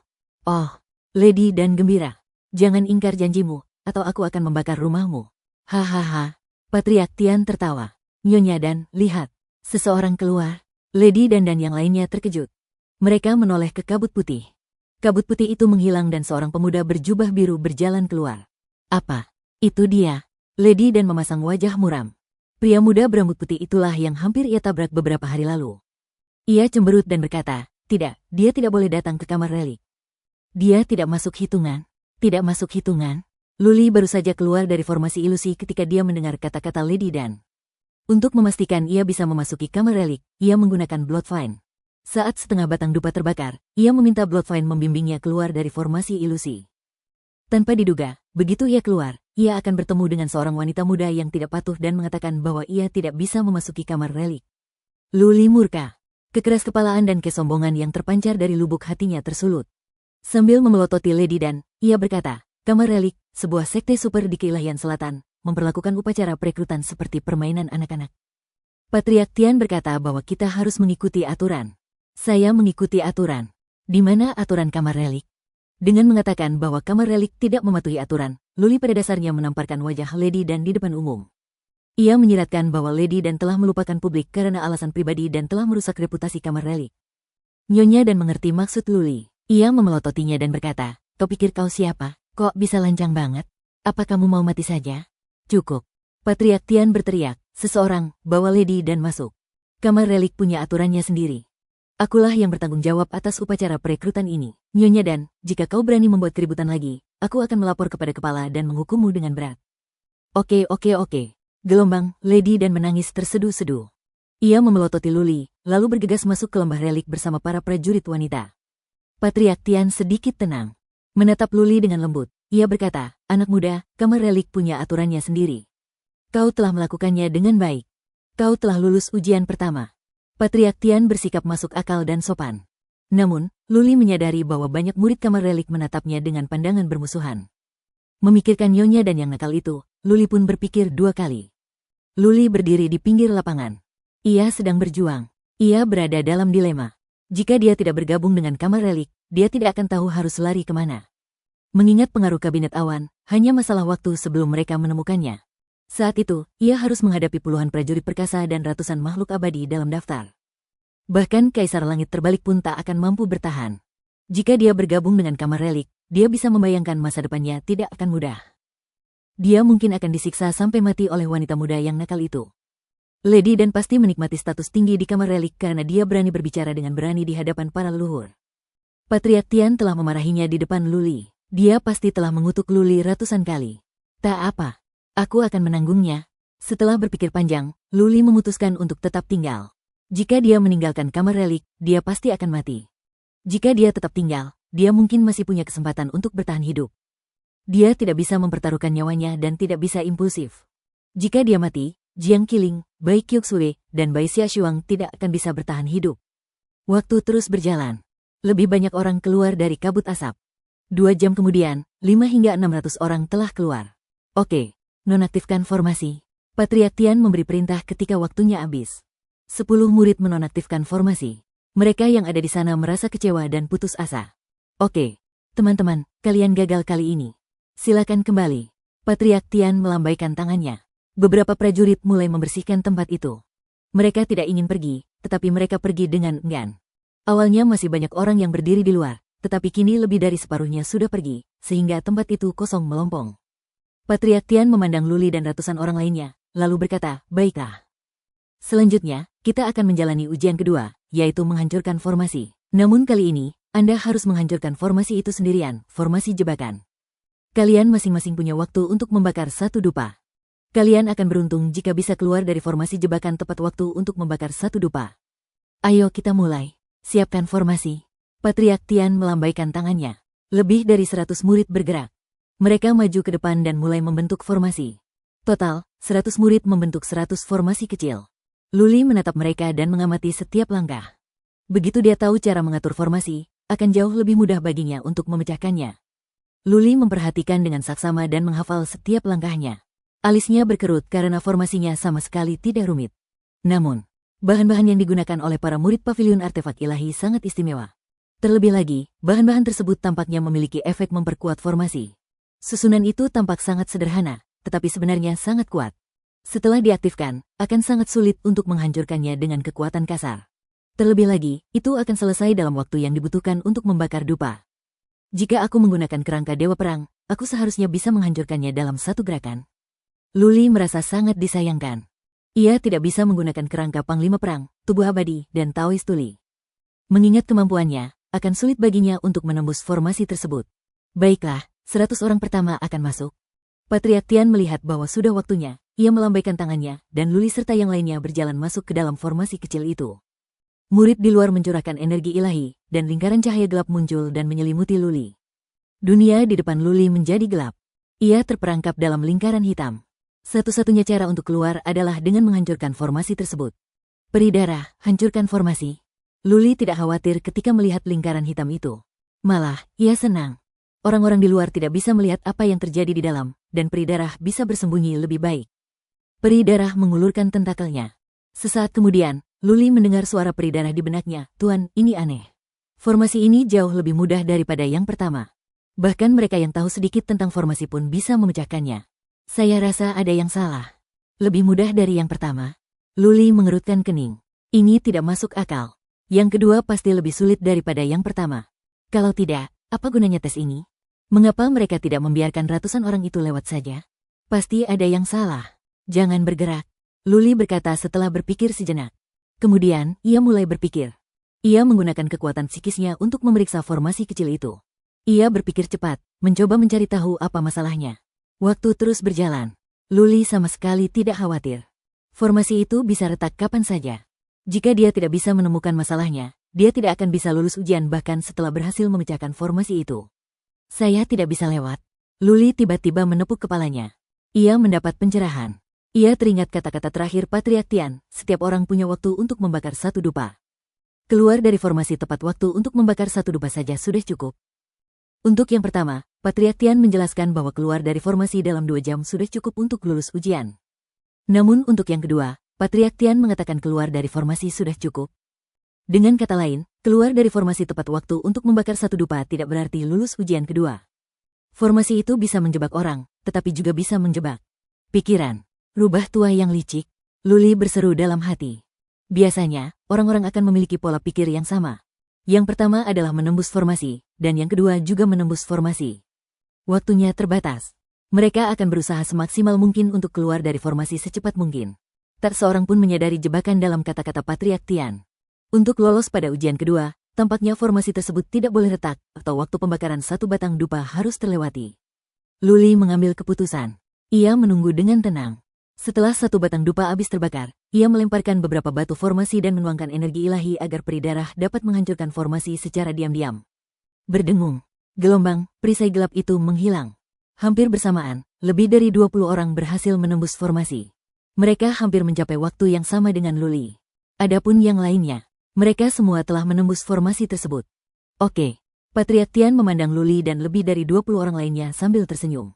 Oh, Lady Dan gembira. Jangan ingkar janjimu, atau aku akan membakar rumahmu. Hahaha. Patriark Tian tertawa. Nyonya Dan, lihat. Seseorang keluar. Lady Dan yang lainnya terkejut. Mereka menoleh ke kabut putih. Kabut putih itu menghilang dan seorang pemuda berjubah biru berjalan keluar. Apa? Itu dia. Lady Dan memasang wajah muram. Pria muda berambut putih itulah yang hampir ia tabrak beberapa hari lalu. Ia cemberut dan berkata, tidak, dia tidak boleh datang ke Kamar Relik. Dia tidak masuk hitungan. Tidak masuk hitungan. Luli baru saja keluar dari formasi ilusi ketika dia mendengar kata-kata Lady Dan. Untuk memastikan ia bisa memasuki Kamar Relik, ia menggunakan Bloodvine. Saat setengah batang dupa terbakar, ia meminta Bloodvine membimbingnya keluar dari formasi ilusi. Tanpa diduga, begitu ia keluar, ia akan bertemu dengan seorang wanita muda yang tidak patuh dan mengatakan bahwa ia tidak bisa memasuki Kamar Relik. Luli murka. Kekeras kepalaan dan kesombongan yang terpancar dari lubuk hatinya tersulut. Sambil memelototi Lady Dan, ia berkata, Kamar Relik, sebuah sekte super di Keilahian Selatan, memperlakukan upacara perekrutan seperti permainan anak-anak. Patriark Tian berkata bahwa kita harus mengikuti aturan. Saya mengikuti aturan. Di mana aturan Kamar Relik? Dengan mengatakan bahwa Kamar Relik tidak mematuhi aturan, Luli pada dasarnya menamparkan wajah Lady Dan di depan umum. Ia menyiratkan bahwa Lady Dan telah melupakan publik karena alasan pribadi dan telah merusak reputasi Kamar Relik. Nyonya Dan mengerti maksud Luli. Ia memelototinya dan berkata, kau pikir kau siapa? Kok bisa lancang banget? Apa kamu mau mati saja? Cukup. Patriark Tian berteriak, seseorang, bawa Lady dan masuk. Kamar relik punya aturannya sendiri. Akulah yang bertanggung jawab atas upacara perekrutan ini. Nyonya Dan, jika kau berani membuat keributan lagi, aku akan melapor kepada kepala dan menghukummu dengan berat. Oke. Gelombang, Lady Dan menangis terseduh-seduh. Ia memelototi Luli, lalu bergegas masuk ke lembah relik bersama para prajurit wanita. Patriark Tian sedikit tenang. Menatap Luli dengan lembut, ia berkata, anak muda, kamar relik punya aturannya sendiri. Kau telah melakukannya dengan baik. Kau telah lulus ujian pertama. Patriark Tian bersikap masuk akal dan sopan. Namun, Luli menyadari bahwa banyak murid kamar relik menatapnya dengan pandangan bermusuhan. Memikirkan Nyonya Dan yang nakal itu, Luli pun berpikir 2 kali. Luli berdiri di pinggir lapangan. Ia sedang berjuang. Ia berada dalam dilema. Jika dia tidak bergabung dengan kamar relik, dia tidak akan tahu harus lari kemana. Mengingat pengaruh kabinet awan, hanya masalah waktu sebelum mereka menemukannya. Saat itu, ia harus menghadapi puluhan prajurit perkasa dan ratusan makhluk abadi dalam daftar. Bahkan Kaisar Langit Terbalik pun tak akan mampu bertahan. Jika dia bergabung dengan kamar relik, dia bisa membayangkan masa depannya tidak akan mudah. Dia mungkin akan disiksa sampai mati oleh wanita muda yang nakal itu. Lady Dan pasti menikmati status tinggi di kamar relik karena dia berani berbicara dengan berani di hadapan para leluhur. Patriark Tian telah memarahinya di depan Luli. Dia pasti telah mengutuk Luli ratusan kali. Tak apa. Aku akan menanggungnya. Setelah berpikir panjang, Luli memutuskan untuk tetap tinggal. Jika dia meninggalkan kamar relik, dia pasti akan mati. Jika dia tetap tinggal, dia mungkin masih punya kesempatan untuk bertahan hidup. Dia tidak bisa mempertaruhkan nyawanya dan tidak bisa impulsif. Jika dia mati, Jiang Qiling, Bai Qiuxue, dan Bai Xiaoshuang tidak akan bisa bertahan hidup. Waktu terus berjalan. Lebih banyak orang keluar dari kabut asap. 2 jam kemudian, 5 hingga 600 orang telah keluar. Oke. Nonaktifkan formasi. Patriark Tian memberi perintah ketika waktunya habis. 10 murid menonaktifkan formasi. Mereka yang ada di sana merasa kecewa dan putus asa. Oke, teman-teman, kalian gagal kali ini. Silakan kembali. Patriark Tian melambaikan tangannya. Beberapa prajurit mulai membersihkan tempat itu. Mereka tidak ingin pergi, tetapi mereka pergi dengan enggan. Awalnya masih banyak orang yang berdiri di luar, tetapi kini lebih dari separuhnya sudah pergi, sehingga tempat itu kosong melompong. Patriark Tian memandang Luli dan ratusan orang lainnya, lalu berkata, baiklah. Selanjutnya, kita akan menjalani ujian kedua, yaitu menghancurkan formasi. Namun kali ini, Anda harus menghancurkan formasi itu sendirian, formasi jebakan. Kalian masing-masing punya waktu untuk membakar 1 dupa. Kalian akan beruntung jika bisa keluar dari formasi jebakan tepat waktu untuk membakar 1 dupa. Ayo kita mulai. Siapkan formasi. Patriark Tian melambaikan tangannya. Lebih dari 100 murid bergerak. Mereka maju ke depan dan mulai membentuk formasi. Total, 100 murid membentuk 100 formasi kecil. Luli menatap mereka dan mengamati setiap langkah. Begitu dia tahu cara mengatur formasi, akan jauh lebih mudah baginya untuk memecahkannya. Luli memperhatikan dengan saksama dan menghafal setiap langkahnya. Alisnya berkerut karena formasinya sama sekali tidak rumit. Namun, bahan-bahan yang digunakan oleh para murid pavilion artefak ilahi sangat istimewa. Terlebih lagi, bahan-bahan tersebut tampaknya memiliki efek memperkuat formasi. Susunan itu tampak sangat sederhana, tetapi sebenarnya sangat kuat. Setelah diaktifkan, akan sangat sulit untuk menghancurkannya dengan kekuatan kasar. Terlebih lagi, itu akan selesai dalam waktu yang dibutuhkan untuk membakar dupa. Jika aku menggunakan kerangka Dewa Perang, aku seharusnya bisa menghancurkannya dalam 1 gerakan. Luli merasa sangat disayangkan. Ia tidak bisa menggunakan kerangka Panglima Perang, Tubuh Abadi, dan Taoist Tuli. Mengingat kemampuannya, akan sulit baginya untuk menembus formasi tersebut. Baiklah. 100 orang pertama akan masuk. Patriark Tian melihat bahwa sudah waktunya, ia melambaikan tangannya, dan Luli serta yang lainnya berjalan masuk ke dalam formasi kecil itu. Murid di luar mencurahkan energi ilahi, dan lingkaran cahaya gelap muncul dan menyelimuti Luli. Dunia di depan Luli menjadi gelap. Ia terperangkap dalam lingkaran hitam. Satu-satunya cara untuk keluar adalah dengan menghancurkan formasi tersebut. Peri darah, hancurkan formasi. Luli tidak khawatir ketika melihat lingkaran hitam itu. Malah, ia senang. Orang-orang di luar tidak bisa melihat apa yang terjadi di dalam, dan peri darah bisa bersembunyi lebih baik. Peri darah mengulurkan tentakelnya. Sesaat kemudian, Luli mendengar suara peri darah di benaknya, Tuan, ini aneh. Formasi ini jauh lebih mudah daripada yang pertama. Bahkan mereka yang tahu sedikit tentang formasi pun bisa memecahkannya. Saya rasa ada yang salah. Lebih mudah dari yang pertama. Luli mengerutkan kening. Ini tidak masuk akal. Yang kedua pasti lebih sulit daripada yang pertama. Kalau tidak, apa gunanya tes ini? Mengapa mereka tidak membiarkan ratusan orang itu lewat saja? Pasti ada yang salah. Jangan bergerak, Luli berkata setelah berpikir sejenak. Kemudian, ia mulai berpikir. Ia menggunakan kekuatan psikisnya untuk memeriksa formasi kecil itu. Ia berpikir cepat, mencoba mencari tahu apa masalahnya. Waktu terus berjalan. Luli sama sekali tidak khawatir. Formasi itu bisa retak kapan saja. Jika dia tidak bisa menemukan masalahnya, dia tidak akan bisa lulus ujian bahkan setelah berhasil memecahkan formasi itu. Saya tidak bisa lewat. Luli tiba-tiba menepuk kepalanya. Ia mendapat pencerahan. Ia teringat kata-kata terakhir Patriark Tian, setiap orang punya waktu untuk membakar satu dupa. Keluar dari formasi tepat waktu untuk membakar satu dupa saja sudah cukup. Untuk yang pertama, Patriark Tian menjelaskan bahwa keluar dari formasi dalam 2 jam sudah cukup untuk lulus ujian. Namun untuk yang kedua, Patriark Tian mengatakan keluar dari formasi sudah cukup. Dengan kata lain, keluar dari formasi tepat waktu untuk membakar satu dupa tidak berarti lulus ujian kedua. Formasi itu bisa menjebak orang, tetapi juga bisa menjebak pikiran. Rubah tua yang licik, Luli berseru dalam hati. Biasanya, orang-orang akan memiliki pola pikir yang sama. Yang pertama adalah menembus formasi, dan yang kedua juga menembus formasi. Waktunya terbatas. Mereka akan berusaha semaksimal mungkin untuk keluar dari formasi secepat mungkin. Tak seorang pun menyadari jebakan dalam kata-kata Patriark Tian. Untuk lolos pada ujian kedua, tampaknya formasi tersebut tidak boleh retak, atau waktu pembakaran satu batang dupa harus terlewati. Luli mengambil keputusan. Ia menunggu dengan tenang. Setelah satu batang dupa habis terbakar, ia melemparkan beberapa batu formasi dan menuangkan energi ilahi agar peri darah dapat menghancurkan formasi secara diam-diam. Berdengung, gelombang, perisai gelap itu menghilang. Hampir bersamaan, lebih dari 20 orang berhasil menembus formasi. Mereka hampir mencapai waktu yang sama dengan Luli. Adapun yang lainnya, mereka semua telah menembus formasi tersebut. Oke, Patriark Tian memandang Luli dan lebih dari 20 orang lainnya sambil tersenyum.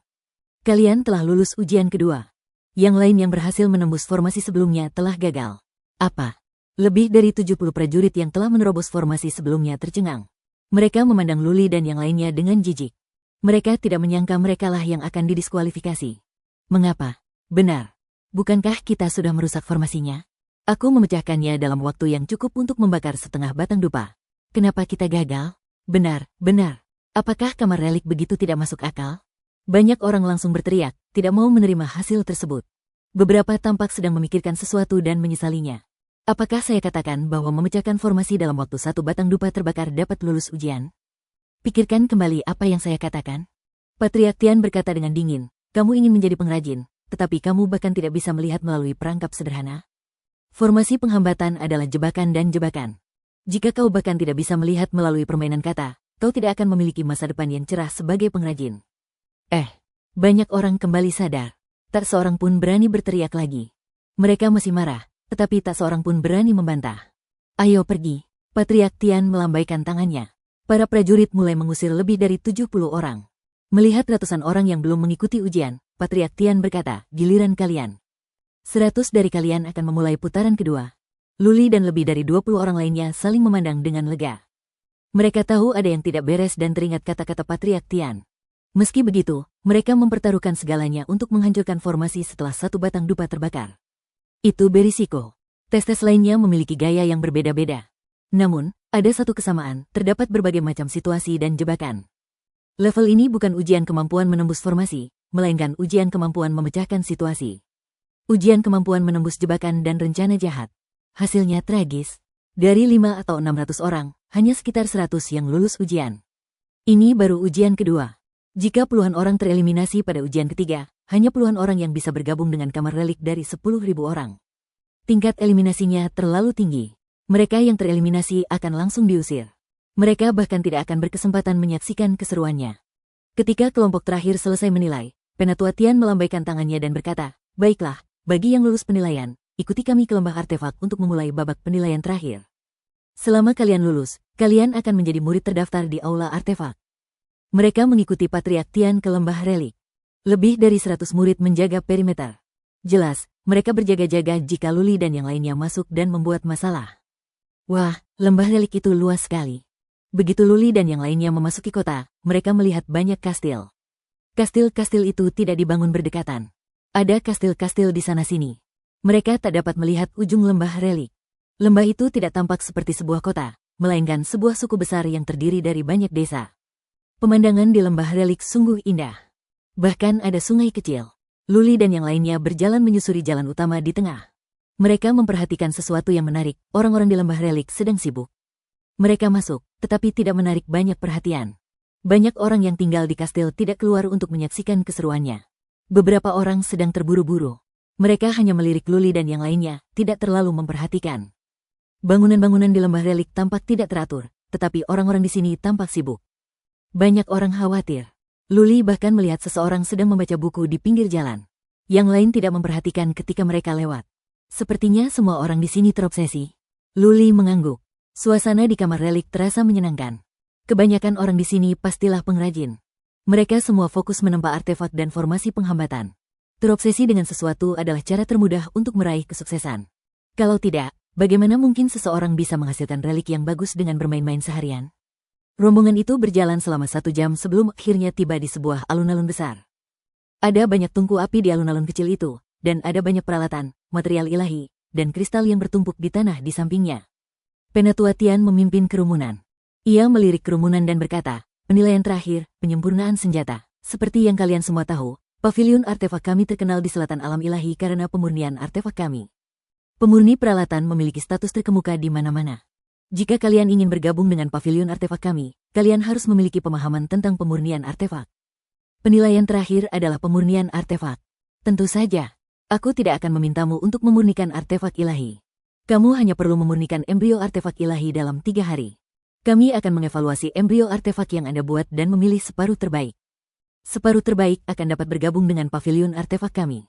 Kalian telah lulus ujian kedua. Yang lain yang berhasil menembus formasi sebelumnya telah gagal. Apa? Lebih dari 70 prajurit yang telah menerobos formasi sebelumnya tercengang. Mereka memandang Luli dan yang lainnya dengan jijik. Mereka tidak menyangka merekalah yang akan didiskualifikasi. Mengapa? Benar. Bukankah kita sudah merusak formasinya? Aku memecahkannya dalam waktu yang cukup untuk membakar setengah batang dupa. Kenapa kita gagal? Benar, benar. Apakah kamar relik begitu tidak masuk akal? Banyak orang langsung berteriak, tidak mau menerima hasil tersebut. Beberapa tampak sedang memikirkan sesuatu dan menyesalinya. Apakah saya katakan bahwa memecahkan formasi dalam waktu satu batang dupa terbakar dapat lulus ujian? Pikirkan kembali apa yang saya katakan. Patriark Tian berkata dengan dingin, kamu ingin menjadi pengrajin, tetapi kamu bahkan tidak bisa melihat melalui perangkap sederhana. Formasi penghambatan adalah jebakan dan jebakan. Jika kau bahkan tidak bisa melihat melalui permainan kata, kau tidak akan memiliki masa depan yang cerah sebagai pengrajin. Banyak orang kembali sadar. Tak seorang pun berani berteriak lagi. Mereka masih marah, tetapi tak seorang pun berani membantah. Ayo pergi. Patriark Tian melambaikan tangannya. Para prajurit mulai mengusir lebih dari 70 orang. Melihat ratusan orang yang belum mengikuti ujian, Patriark Tian berkata, giliran kalian. 100 dari kalian akan memulai putaran kedua. Luli dan lebih dari 20 orang lainnya saling memandang dengan lega. Mereka tahu ada yang tidak beres dan teringat kata-kata Patriark Tian. Meski begitu, mereka mempertaruhkan segalanya untuk menghancurkan formasi setelah satu batang dupa terbakar. Itu berisiko. Tes-tes lainnya memiliki gaya yang berbeda-beda. Namun, ada satu kesamaan, terdapat berbagai macam situasi dan jebakan. Level ini bukan ujian kemampuan menembus formasi, melainkan ujian kemampuan memecahkan situasi. Ujian kemampuan menembus jebakan dan rencana jahat. Hasilnya tragis. Dari 5 atau 600 orang, hanya sekitar 100 yang lulus ujian. Ini baru ujian kedua. Jika puluhan orang tereliminasi pada ujian ketiga, hanya puluhan orang yang bisa bergabung dengan kamar relik dari 10.000 orang. Tingkat eliminasinya terlalu tinggi. Mereka yang tereliminasi akan langsung diusir. Mereka bahkan tidak akan berkesempatan menyaksikan keseruannya. Ketika kelompok terakhir selesai menilai, Penatua Tian melambaikan tangannya dan berkata, baiklah, bagi yang lulus penilaian, ikuti kami ke lembah artefak untuk memulai babak penilaian terakhir. Selama kalian lulus, kalian akan menjadi murid terdaftar di aula artefak. Mereka mengikuti Patriark Tian ke lembah relik. Lebih dari 100 murid menjaga perimeter. Jelas, mereka berjaga-jaga jika Luli dan yang lainnya masuk dan membuat masalah. Wah, lembah relik itu luas sekali. Begitu Luli dan yang lainnya memasuki kota, mereka melihat banyak kastil. Kastil-kastil itu tidak dibangun berdekatan. Ada kastil-kastil di sana-sini. Mereka tak dapat melihat ujung lembah relik. Lembah itu tidak tampak seperti sebuah kota, melainkan sebuah suku besar yang terdiri dari banyak desa. Pemandangan di lembah relik sungguh indah. Bahkan ada sungai kecil. Luli dan yang lainnya berjalan menyusuri jalan utama di tengah. Mereka memperhatikan sesuatu yang menarik, orang-orang di lembah relik sedang sibuk. Mereka masuk, tetapi tidak menarik banyak perhatian. Banyak orang yang tinggal di kastil tidak keluar untuk menyaksikan keseruannya. Beberapa orang sedang terburu-buru. Mereka hanya melirik Luli dan yang lainnya, tidak terlalu memperhatikan. Bangunan-bangunan di lembah relik tampak tidak teratur, tetapi orang-orang di sini tampak sibuk. Banyak orang khawatir. Luli bahkan melihat seseorang sedang membaca buku di pinggir jalan. Yang lain tidak memperhatikan ketika mereka lewat. Sepertinya semua orang di sini terobsesi. Luli mengangguk. Suasana di kamar relik terasa menyenangkan. Kebanyakan orang di sini pastilah pengrajin. Mereka semua fokus menempa artefak dan formasi penghambatan. Terobsesi dengan sesuatu adalah cara termudah untuk meraih kesuksesan. Kalau tidak, bagaimana mungkin seseorang bisa menghasilkan relik yang bagus dengan bermain-main seharian? Rombongan itu berjalan selama 1 jam sebelum akhirnya tiba di sebuah alun-alun besar. Ada banyak tungku api di alun-alun kecil itu, dan ada banyak peralatan, material ilahi, dan kristal yang bertumpuk di tanah di sampingnya. Penatua Tian memimpin kerumunan. Ia melirik kerumunan dan berkata, penilaian terakhir, penyempurnaan senjata. Seperti yang kalian semua tahu, pavilion artefak kami terkenal di selatan alam ilahi karena pemurnian artefak kami. Pemurni peralatan memiliki status terkemuka di mana-mana. Jika kalian ingin bergabung dengan pavilion artefak kami, kalian harus memiliki pemahaman tentang pemurnian artefak. Penilaian terakhir adalah pemurnian artefak. Tentu saja, aku tidak akan memintamu untuk memurnikan artefak ilahi. Kamu hanya perlu memurnikan embrio artefak ilahi dalam 3 hari. Kami akan mengevaluasi embrio artefak yang Anda buat dan memilih separuh terbaik. Separuh terbaik akan dapat bergabung dengan pavilion artefak kami.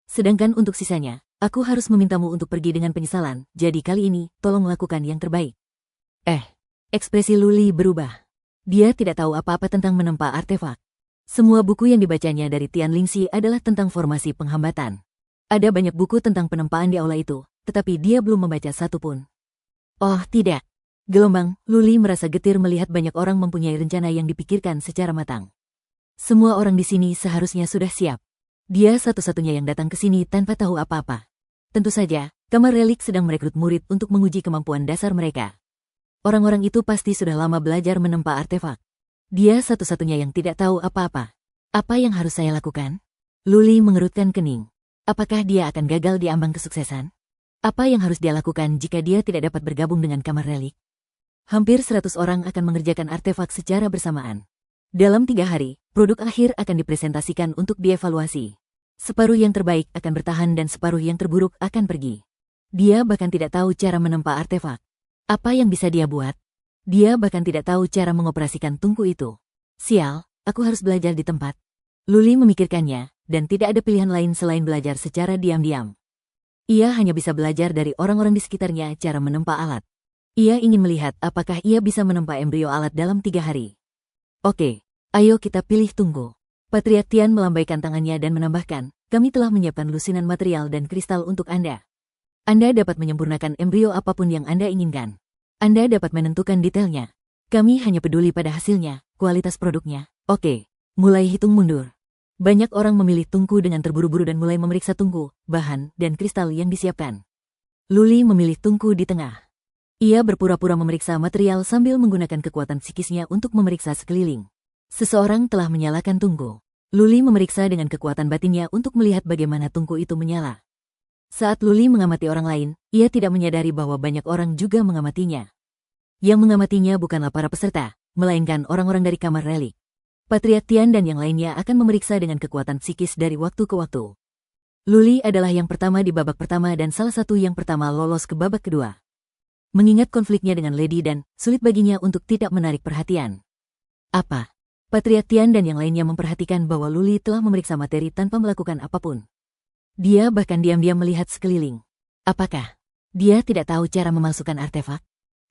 Sedangkan untuk sisanya, aku harus memintamu untuk pergi dengan penyesalan, jadi kali ini, tolong lakukan yang terbaik. Ekspresi Luli berubah. Dia tidak tahu apa-apa tentang menempa artefak. Semua buku yang dibacanya dari Tian Lingxi adalah tentang formasi penghambatan. Ada banyak buku tentang penempaan di aula itu, tetapi dia belum membaca satu pun. Oh tidak. Gelombang, Luli merasa getir melihat banyak orang mempunyai rencana yang dipikirkan secara matang. Semua orang di sini seharusnya sudah siap. Dia satu-satunya yang datang ke sini tanpa tahu apa-apa. Tentu saja, kamar relik sedang merekrut murid untuk menguji kemampuan dasar mereka. Orang-orang itu pasti sudah lama belajar menempa artefak. Dia satu-satunya yang tidak tahu apa-apa. Apa yang harus saya lakukan? Luli mengerutkan kening. Apakah dia akan gagal di ambang kesuksesan? Apa yang harus dia lakukan jika dia tidak dapat bergabung dengan kamar relik? Hampir 100 orang akan mengerjakan artefak secara bersamaan. Dalam 3 hari, produk akhir akan dipresentasikan untuk dievaluasi. Separuh yang terbaik akan bertahan dan separuh yang terburuk akan pergi. Dia bahkan tidak tahu cara menempa artefak. Apa yang bisa dia buat? Dia bahkan tidak tahu cara mengoperasikan tungku itu. Sial, aku harus belajar di tempat. Luli memikirkannya, dan tidak ada pilihan lain selain belajar secara diam-diam. Ia hanya bisa belajar dari orang-orang di sekitarnya cara menempa alat. Ia ingin melihat apakah ia bisa menempa embrio alat dalam 3 hari. Oke, ayo kita pilih tungku. Patriark Tian melambaikan tangannya dan menambahkan, kami telah menyiapkan lusinan material dan kristal untuk Anda. Anda dapat menyempurnakan embrio apapun yang Anda inginkan. Anda dapat menentukan detailnya. Kami hanya peduli pada hasilnya, kualitas produknya. Oke, mulai hitung mundur. Banyak orang memilih tungku dengan terburu-buru dan mulai memeriksa tungku, bahan, dan kristal yang disiapkan. Luli memilih tungku di tengah. Ia berpura-pura memeriksa material sambil menggunakan kekuatan psikisnya untuk memeriksa sekeliling. Seseorang telah menyalakan tungku. Luli memeriksa dengan kekuatan batinnya untuk melihat bagaimana tungku itu menyala. Saat Luli mengamati orang lain, ia tidak menyadari bahwa banyak orang juga mengamatinya. Yang mengamatinya bukanlah para peserta, melainkan orang-orang dari kamar relik. Patriark Tian dan yang lainnya akan memeriksa dengan kekuatan psikis dari waktu ke waktu. Luli adalah yang pertama di babak pertama dan salah satu yang pertama lolos ke babak kedua. Mengingat konfliknya dengan Lady Dan, sulit baginya untuk tidak menarik perhatian. Apa? Patriark Tian dan yang lainnya memperhatikan bahwa Luli telah memeriksa materi tanpa melakukan apapun. Dia bahkan diam-diam melihat sekeliling. Apakah dia tidak tahu cara memalsukan artefak?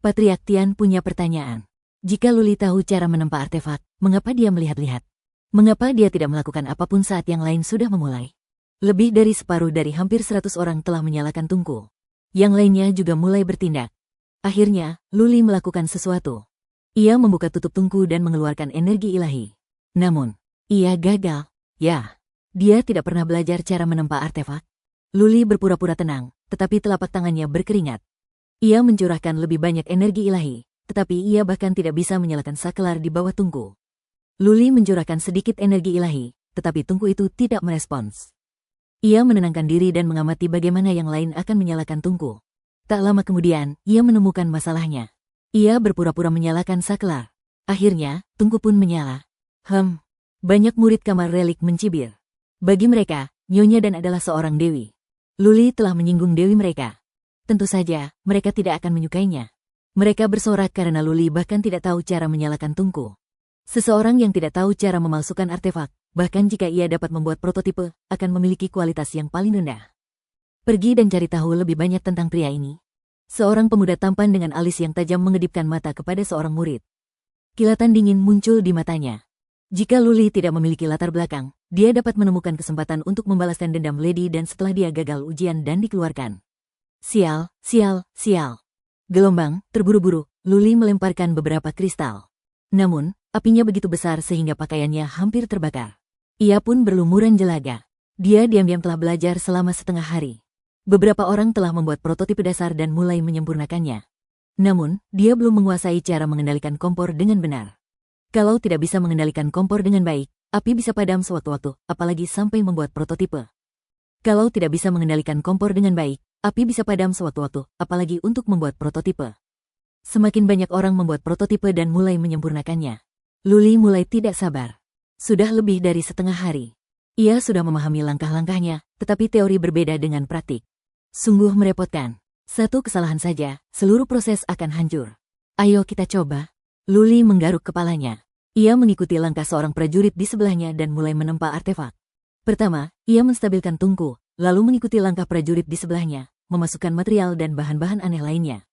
Patriark Tian punya pertanyaan. Jika Luli tahu cara menempa artefak, mengapa dia melihat-lihat? Mengapa dia tidak melakukan apapun saat yang lain sudah memulai? Lebih dari separuh dari hampir 100 orang telah menyalakan tungku. Yang lainnya juga mulai bertindak. Akhirnya, Luli melakukan sesuatu. Ia membuka tutup tungku dan mengeluarkan energi ilahi. Namun, ia gagal. Ya. Dia tidak pernah belajar cara menempa artefak. Luli berpura-pura tenang, tetapi telapak tangannya berkeringat. Ia mencurahkan lebih banyak energi ilahi, tetapi ia bahkan tidak bisa menyalakan sakelar di bawah tungku. Luli mencurahkan sedikit energi ilahi, tetapi tungku itu tidak merespons. Ia menenangkan diri dan mengamati bagaimana yang lain akan menyalakan tungku. Tak lama kemudian, ia menemukan masalahnya. Ia berpura-pura menyalakan saklar. Akhirnya, tungku pun menyala. Banyak murid kamar relik mencibir. Bagi mereka, Nyonya Dan adalah seorang dewi. Luli telah menyinggung dewi mereka. Tentu saja, mereka tidak akan menyukainya. Mereka bersorak karena Luli bahkan tidak tahu cara menyalakan tungku. Seseorang yang tidak tahu cara memalsukan artefak, bahkan jika ia dapat membuat prototipe, akan memiliki kualitas yang paling rendah. Pergi dan cari tahu lebih banyak tentang pria ini. Seorang pemuda tampan dengan alis yang tajam mengedipkan mata kepada seorang murid. Kilatan dingin muncul di matanya. Jika Luli tidak memiliki latar belakang, dia dapat menemukan kesempatan untuk membalaskan dendam Lady Dan setelah dia gagal ujian dan dikeluarkan. Sial. Gelombang, terburu-buru, Luli melemparkan beberapa kristal. Namun, apinya begitu besar sehingga pakaiannya hampir terbakar. Ia pun berlumuran jelaga. Dia diam-diam telah belajar selama setengah hari. Beberapa orang telah membuat prototipe dasar dan mulai menyempurnakannya. Namun, dia belum menguasai cara mengendalikan kompor dengan benar. Kalau tidak bisa mengendalikan kompor dengan baik, api bisa padam sewaktu-waktu, apalagi sampai membuat prototipe. Kalau tidak bisa mengendalikan kompor dengan baik, api bisa padam sewaktu-waktu, apalagi untuk membuat prototipe. Semakin banyak orang membuat prototipe dan mulai menyempurnakannya. Luli mulai tidak sabar. Sudah lebih dari setengah hari. Ia sudah memahami langkah-langkahnya, tetapi teori berbeda dengan praktik. Sungguh merepotkan. Satu kesalahan saja, seluruh proses akan hancur. Ayo kita coba. Luli menggaruk kepalanya. Ia mengikuti langkah seorang prajurit di sebelahnya dan mulai menempa artefak. Pertama, ia menstabilkan tungku, lalu mengikuti langkah prajurit di sebelahnya, memasukkan material dan bahan-bahan aneh lainnya.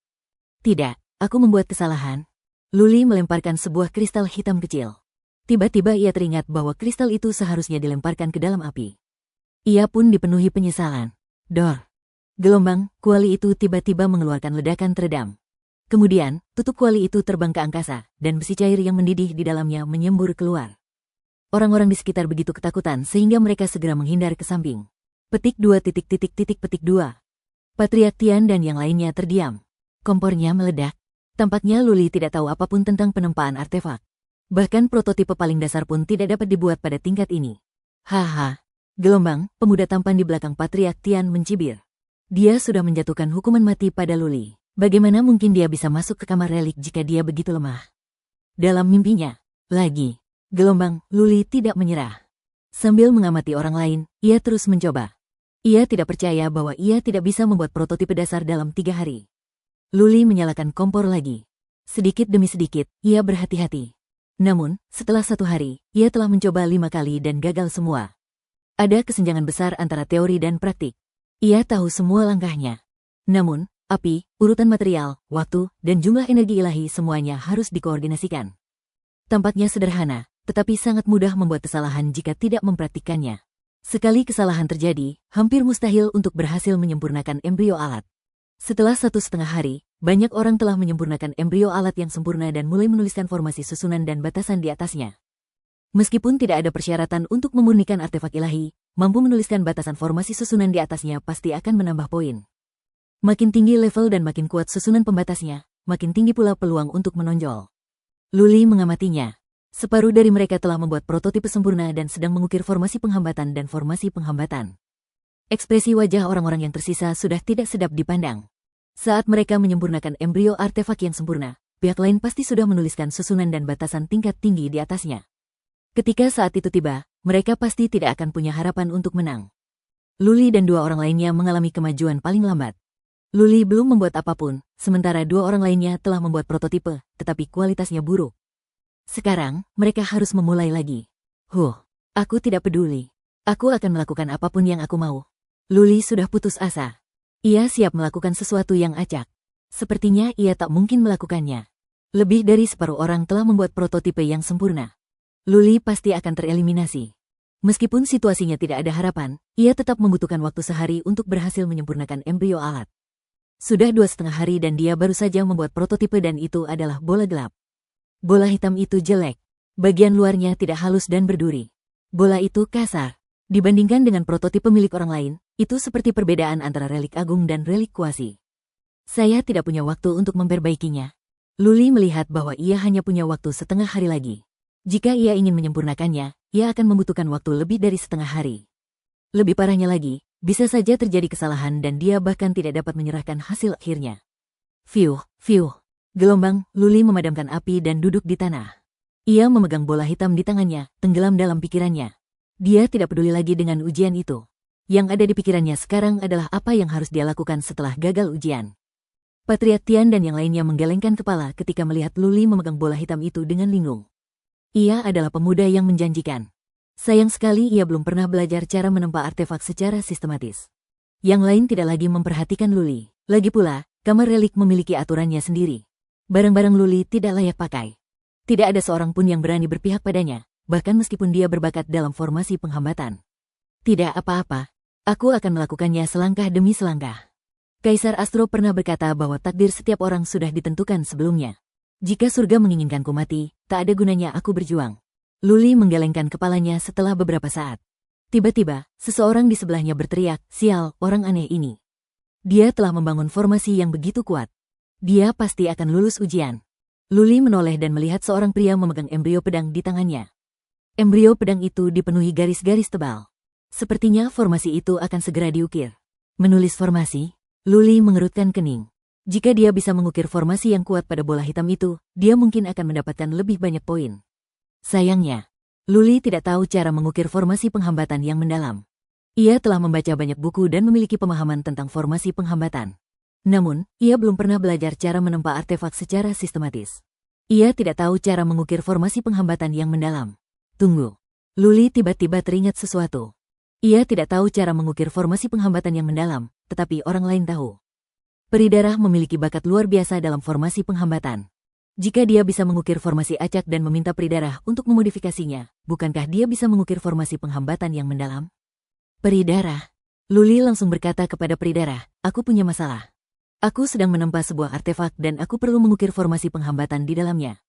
Tidak, aku membuat kesalahan. Luli melemparkan sebuah kristal hitam kecil. Tiba-tiba ia teringat bahwa kristal itu seharusnya dilemparkan ke dalam api. Ia pun dipenuhi penyesalan. Dor. Gelombang, kuali itu tiba-tiba mengeluarkan ledakan teredam. Kemudian, tutup kuali itu terbang ke angkasa, dan besi cair yang mendidih di dalamnya menyembur keluar. Orang-orang di sekitar begitu ketakutan sehingga mereka segera menghindar ke samping. Petik 2. Patriark Tian dan yang lainnya terdiam. Kompornya meledak. Tampaknya Luli tidak tahu apapun tentang penempaan artefak. Bahkan prototipe paling dasar pun tidak dapat dibuat pada tingkat ini. Haha. Gelombang, pemuda tampan di belakang Patriark Tian mencibir. Dia sudah menjatuhkan hukuman mati pada Luli. Bagaimana mungkin dia bisa masuk ke kamar relik jika dia begitu lemah? Dalam mimpinya, lagi. Gelombang, Luli tidak menyerah. Sambil mengamati orang lain, ia terus mencoba. Ia tidak percaya bahwa ia tidak bisa membuat prototipe dasar dalam 3 hari. Luli menyalakan kompor lagi. Sedikit demi sedikit, ia berhati-hati. Namun, setelah 1 hari, ia telah mencoba 5 kali dan gagal semua. Ada kesenjangan besar antara teori dan praktik. Ia tahu semua langkahnya. Namun, api, urutan material, waktu, dan jumlah energi ilahi semuanya harus dikoordinasikan. Tampaknya sederhana, tetapi sangat mudah membuat kesalahan jika tidak mempraktikkannya. Sekali kesalahan terjadi, hampir mustahil untuk berhasil menyempurnakan embrio alat. Setelah 1,5 hari, banyak orang telah menyempurnakan embrio alat yang sempurna dan mulai menuliskan formasi susunan dan batasan di atasnya. Meskipun tidak ada persyaratan untuk memurnikan artefak ilahi, mampu menuliskan batasan formasi susunan di atasnya pasti akan menambah poin. Makin tinggi level dan makin kuat susunan pembatasnya, makin tinggi pula peluang untuk menonjol. Luli mengamatinya. Separuh dari mereka telah membuat prototipe sempurna dan sedang mengukir formasi penghambatan dan formasi penghambatan. Ekspresi wajah orang-orang yang tersisa sudah tidak sedap dipandang. Saat mereka menyempurnakan embrio artefak yang sempurna, pihak lain pasti sudah menuliskan susunan dan batasan tingkat tinggi di atasnya. Ketika saat itu tiba, mereka pasti tidak akan punya harapan untuk menang. Luli dan 2 orang lainnya mengalami kemajuan paling lambat. Luli belum membuat apapun, sementara 2 orang lainnya telah membuat prototipe, tetapi kualitasnya buruk. Sekarang, mereka harus memulai lagi. Aku tidak peduli. Aku akan melakukan apapun yang aku mau. Luli sudah putus asa. Ia siap melakukan sesuatu yang acak. Sepertinya ia tak mungkin melakukannya. Lebih dari separuh orang telah membuat prototipe yang sempurna. Luli pasti akan tereliminasi. Meskipun situasinya tidak ada harapan, ia tetap membutuhkan waktu sehari untuk berhasil menyempurnakan embrio alat. Sudah 2,5 hari dan dia baru saja membuat prototipe dan itu adalah bola gelap. Bola hitam itu jelek. Bagian luarnya tidak halus dan berduri. Bola itu kasar. Dibandingkan dengan prototipe milik orang lain, itu seperti perbedaan antara relik agung dan relik kuasi. Saya tidak punya waktu untuk memperbaikinya. Luli melihat bahwa ia hanya punya waktu setengah hari lagi. Jika ia ingin menyempurnakannya, ia akan membutuhkan waktu lebih dari setengah hari. Lebih parahnya lagi, bisa saja terjadi kesalahan dan dia bahkan tidak dapat menyerahkan hasil akhirnya. Fiuh, fiuh. Gelombang, Luli memadamkan api dan duduk di tanah. Ia memegang bola hitam di tangannya, tenggelam dalam pikirannya. Dia tidak peduli lagi dengan ujian itu. Yang ada di pikirannya sekarang adalah apa yang harus dia lakukan setelah gagal ujian. Patriark Tian dan yang lainnya menggelengkan kepala ketika melihat Luli memegang bola hitam itu dengan linglung. Ia adalah pemuda yang menjanjikan. Sayang sekali ia belum pernah belajar cara menempa artefak secara sistematis. Yang lain tidak lagi memperhatikan Luli. Lagi pula, kamar relik memiliki aturannya sendiri. Barang-barang Luli tidak layak pakai. Tidak ada seorang pun yang berani berpihak padanya, bahkan meskipun dia berbakat dalam formasi penghambatan. Tidak apa-apa, aku akan melakukannya selangkah demi selangkah. Kaisar Astro pernah berkata bahwa takdir setiap orang sudah ditentukan sebelumnya. Jika surga menginginkanku mati, tak ada gunanya aku berjuang. Luli menggelengkan kepalanya setelah beberapa saat. Tiba-tiba, seseorang di sebelahnya berteriak, "Sial, orang aneh ini. Dia telah membangun formasi yang begitu kuat. Dia pasti akan lulus ujian." Luli menoleh dan melihat seorang pria memegang embrio pedang di tangannya. Embrio pedang itu dipenuhi garis-garis tebal. Sepertinya formasi itu akan segera diukir. Menulis formasi? Luli mengerutkan kening. Jika dia bisa mengukir formasi yang kuat pada bola hitam itu, dia mungkin akan mendapatkan lebih banyak poin. Sayangnya, Luli tidak tahu cara mengukir formasi penghambatan yang mendalam. Ia telah membaca banyak buku dan memiliki pemahaman tentang formasi penghambatan. Namun, ia belum pernah belajar cara menempa artefak secara sistematis. Ia tidak tahu cara mengukir formasi penghambatan yang mendalam. Tunggu. Luli tiba-tiba teringat sesuatu. Ia tidak tahu cara mengukir formasi penghambatan yang mendalam, tetapi orang lain tahu. Peri darah memiliki bakat luar biasa dalam formasi penghambatan. Jika dia bisa mengukir formasi acak dan meminta peri darah untuk memodifikasinya, bukankah dia bisa mengukir formasi penghambatan yang mendalam? Peri darah. Luli langsung berkata kepada peri darah, "Aku punya masalah. Aku sedang menempa sebuah artefak dan aku perlu mengukir formasi penghambatan di dalamnya.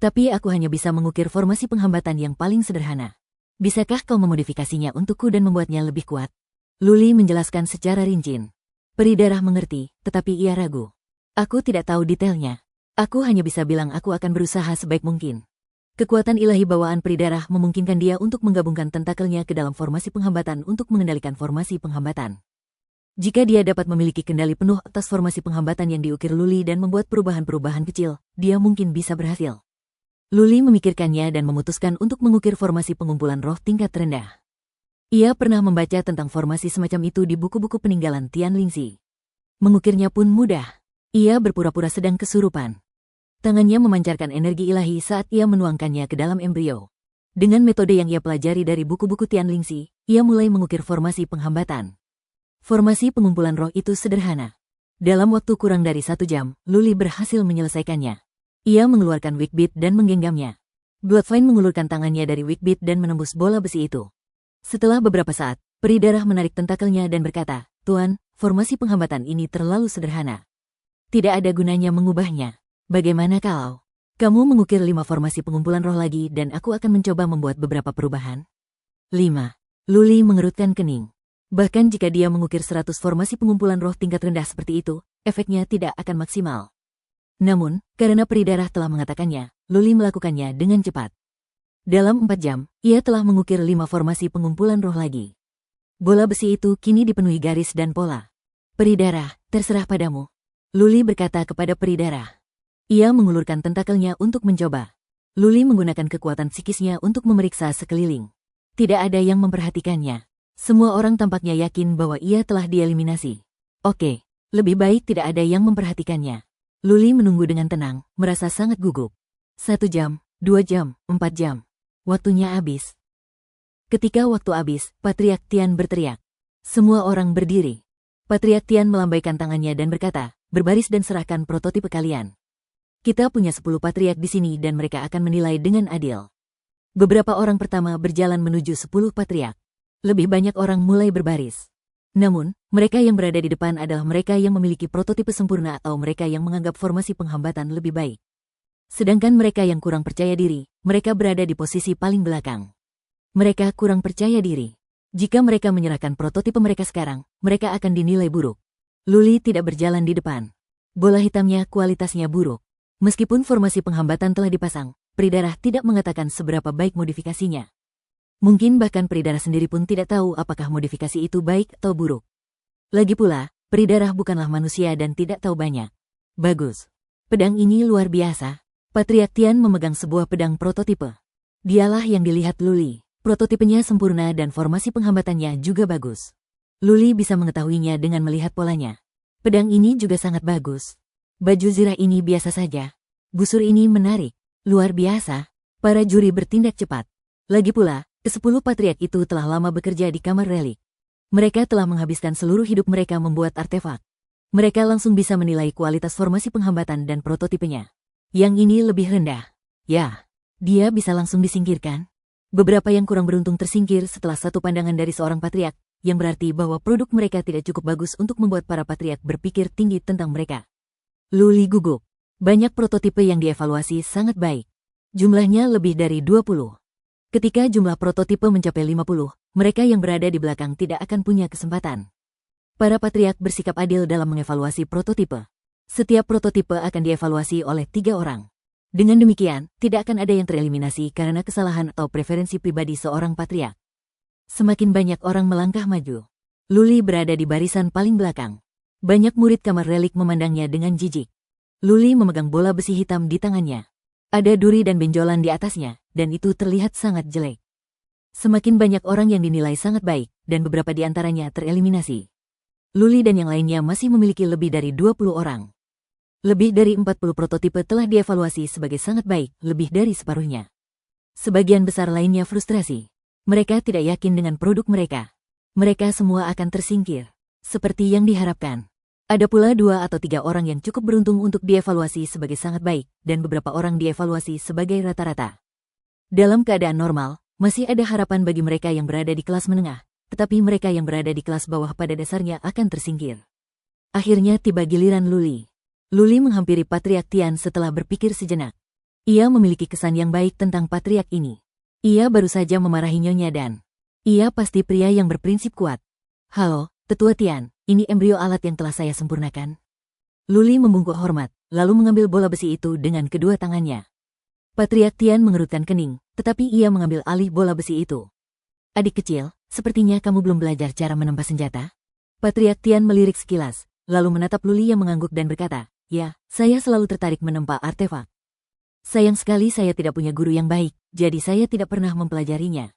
Tapi aku hanya bisa mengukir formasi penghambatan yang paling sederhana. Bisakah kau memodifikasinya untukku dan membuatnya lebih kuat?" Luli menjelaskan secara rinci. Peri darah mengerti, tetapi ia ragu. "Aku tidak tahu detailnya. Aku hanya bisa bilang aku akan berusaha sebaik mungkin." Kekuatan ilahi bawaan peri darah memungkinkan dia untuk menggabungkan tentakelnya ke dalam formasi penghambatan untuk mengendalikan formasi penghambatan. Jika dia dapat memiliki kendali penuh atas formasi penghambatan yang diukir Luli dan membuat perubahan-perubahan kecil, dia mungkin bisa berhasil. Luli memikirkannya dan memutuskan untuk mengukir formasi pengumpulan roh tingkat rendah. Ia pernah membaca tentang formasi semacam itu di buku-buku peninggalan Tian Lingxi. Mengukirnya pun mudah. Ia berpura-pura sedang kesurupan. Tangannya memancarkan energi ilahi saat ia menuangkannya ke dalam embrio. Dengan metode yang ia pelajari dari buku-buku Tian Lingxi, ia mulai mengukir formasi penghambatan. Formasi pengumpulan roh itu sederhana. Dalam waktu kurang dari 1 jam, Luli berhasil menyelesaikannya. Ia mengeluarkan Wigbeat dan menggenggamnya. Bloodvine mengulurkan tangannya dari Wigbeat dan menembus bola besi itu. Setelah beberapa saat, peri darah menarik tentakelnya dan berkata, "Tuan, formasi penghambatan ini terlalu sederhana. Tidak ada gunanya mengubahnya. Bagaimana kalau kamu mengukir 5 formasi pengumpulan roh lagi dan aku akan mencoba membuat beberapa perubahan?" 5. Luli mengerutkan kening. Bahkan jika dia mengukir 100 formasi pengumpulan roh tingkat rendah seperti itu, efeknya tidak akan maksimal. Namun, karena peri darah telah mengatakannya, Luli melakukannya dengan cepat. Dalam 4 jam, ia telah mengukir 5 formasi pengumpulan roh lagi. Bola besi itu kini dipenuhi garis dan pola. "Peri darah, terserah padamu," Luli berkata kepada peri darah. Ia mengulurkan tentakelnya untuk mencoba. Luli menggunakan kekuatan psikisnya untuk memeriksa sekeliling. Tidak ada yang memperhatikannya. Semua orang tampaknya yakin bahwa ia telah dieliminasi. Oke, lebih baik tidak ada yang memperhatikannya. Luli menunggu dengan tenang, merasa sangat gugup. 1 jam, 2 jam, 4 jam. Waktunya habis. Ketika waktu habis, Patriark Tian berteriak. Semua orang berdiri. Patriark Tian melambaikan tangannya dan berkata, "Berbaris dan serahkan prototipe kalian. Kita punya 10 patriark di sini dan mereka akan menilai dengan adil." Beberapa orang pertama berjalan menuju 10 patriark. Lebih banyak orang mulai berbaris. Namun, mereka yang berada di depan adalah mereka yang memiliki prototipe sempurna atau mereka yang menganggap formasi penghambatan lebih baik. Sedangkan mereka yang kurang percaya diri, mereka berada di posisi paling belakang. Mereka kurang percaya diri. Jika mereka menyerahkan prototipe mereka sekarang, mereka akan dinilai buruk. Luli tidak berjalan di depan. Bola hitamnya kualitasnya buruk. Meskipun formasi penghambatan telah dipasang, peri darah tidak mengatakan seberapa baik modifikasinya. Mungkin bahkan peri darah sendiri pun tidak tahu apakah modifikasi itu baik atau buruk. Lagi pula, peri darah bukanlah manusia dan tidak tahu banyak. Bagus. Pedang ini luar biasa. Patriark Tian memegang sebuah pedang prototipe. Dialah yang dilihat Luli. Prototipenya sempurna dan formasi penghambatannya juga bagus. Luli bisa mengetahuinya dengan melihat polanya. Pedang ini juga sangat bagus. Baju zirah ini biasa saja. Busur ini menarik. Luar biasa. Para juri bertindak cepat. Lagi pula, ke-10 patriark itu telah lama bekerja di kamar relik. Mereka telah menghabiskan seluruh hidup mereka membuat artefak. Mereka langsung bisa menilai kualitas formasi penghambatan dan prototipenya. Yang ini lebih rendah. Ya, dia bisa langsung disingkirkan. Beberapa yang kurang beruntung tersingkir setelah satu pandangan dari seorang patriark, yang berarti bahwa produk mereka tidak cukup bagus untuk membuat para patriark berpikir tinggi tentang mereka. Luli gugup. Banyak prototipe yang dievaluasi sangat baik. Jumlahnya lebih dari 20. Ketika jumlah prototipe mencapai 50, mereka yang berada di belakang tidak akan punya kesempatan. Para patriark bersikap adil dalam mengevaluasi prototipe. Setiap prototipe akan dievaluasi oleh 3 orang. Dengan demikian, tidak akan ada yang tereliminasi karena kesalahan atau preferensi pribadi seorang patriark. Semakin banyak orang melangkah maju. Luli berada di barisan paling belakang. Banyak murid kamar relik memandangnya dengan jijik. Luli memegang bola besi hitam di tangannya. Ada duri dan benjolan di atasnya, dan itu terlihat sangat jelek. Semakin banyak orang yang dinilai sangat baik, dan beberapa di antaranya tereliminasi. Luli dan yang lainnya masih memiliki lebih dari 20 orang. Lebih dari 40 prototipe telah dievaluasi sebagai sangat baik, lebih dari separuhnya. Sebagian besar lainnya frustrasi. Mereka tidak yakin dengan produk mereka. Mereka semua akan tersingkir. Seperti yang diharapkan. Ada pula 2 atau 3 orang yang cukup beruntung untuk dievaluasi sebagai sangat baik, dan beberapa orang dievaluasi sebagai rata-rata. Dalam keadaan normal, masih ada harapan bagi mereka yang berada di kelas menengah, tetapi mereka yang berada di kelas bawah pada dasarnya akan tersingkir. Akhirnya tiba giliran Luli. Luli menghampiri Patriark Tian setelah berpikir sejenak. Ia memiliki kesan yang baik tentang Patriark ini. Ia baru saja memarahi Nyonya dan ia pasti pria yang berprinsip kuat. Halo, Tetua Tian, ini embrio alat yang telah saya sempurnakan. Luli membungkuk hormat, lalu mengambil bola besi itu dengan kedua tangannya. Patriark Tian mengerutkan kening, tetapi ia mengambil alih bola besi itu. Adik kecil, sepertinya kamu belum belajar cara menempa senjata. Patriark Tian melirik sekilas, lalu menatap Luli yang mengangguk dan berkata, ya, saya selalu tertarik menempa artefak. Sayang sekali saya tidak punya guru yang baik, jadi saya tidak pernah mempelajarinya.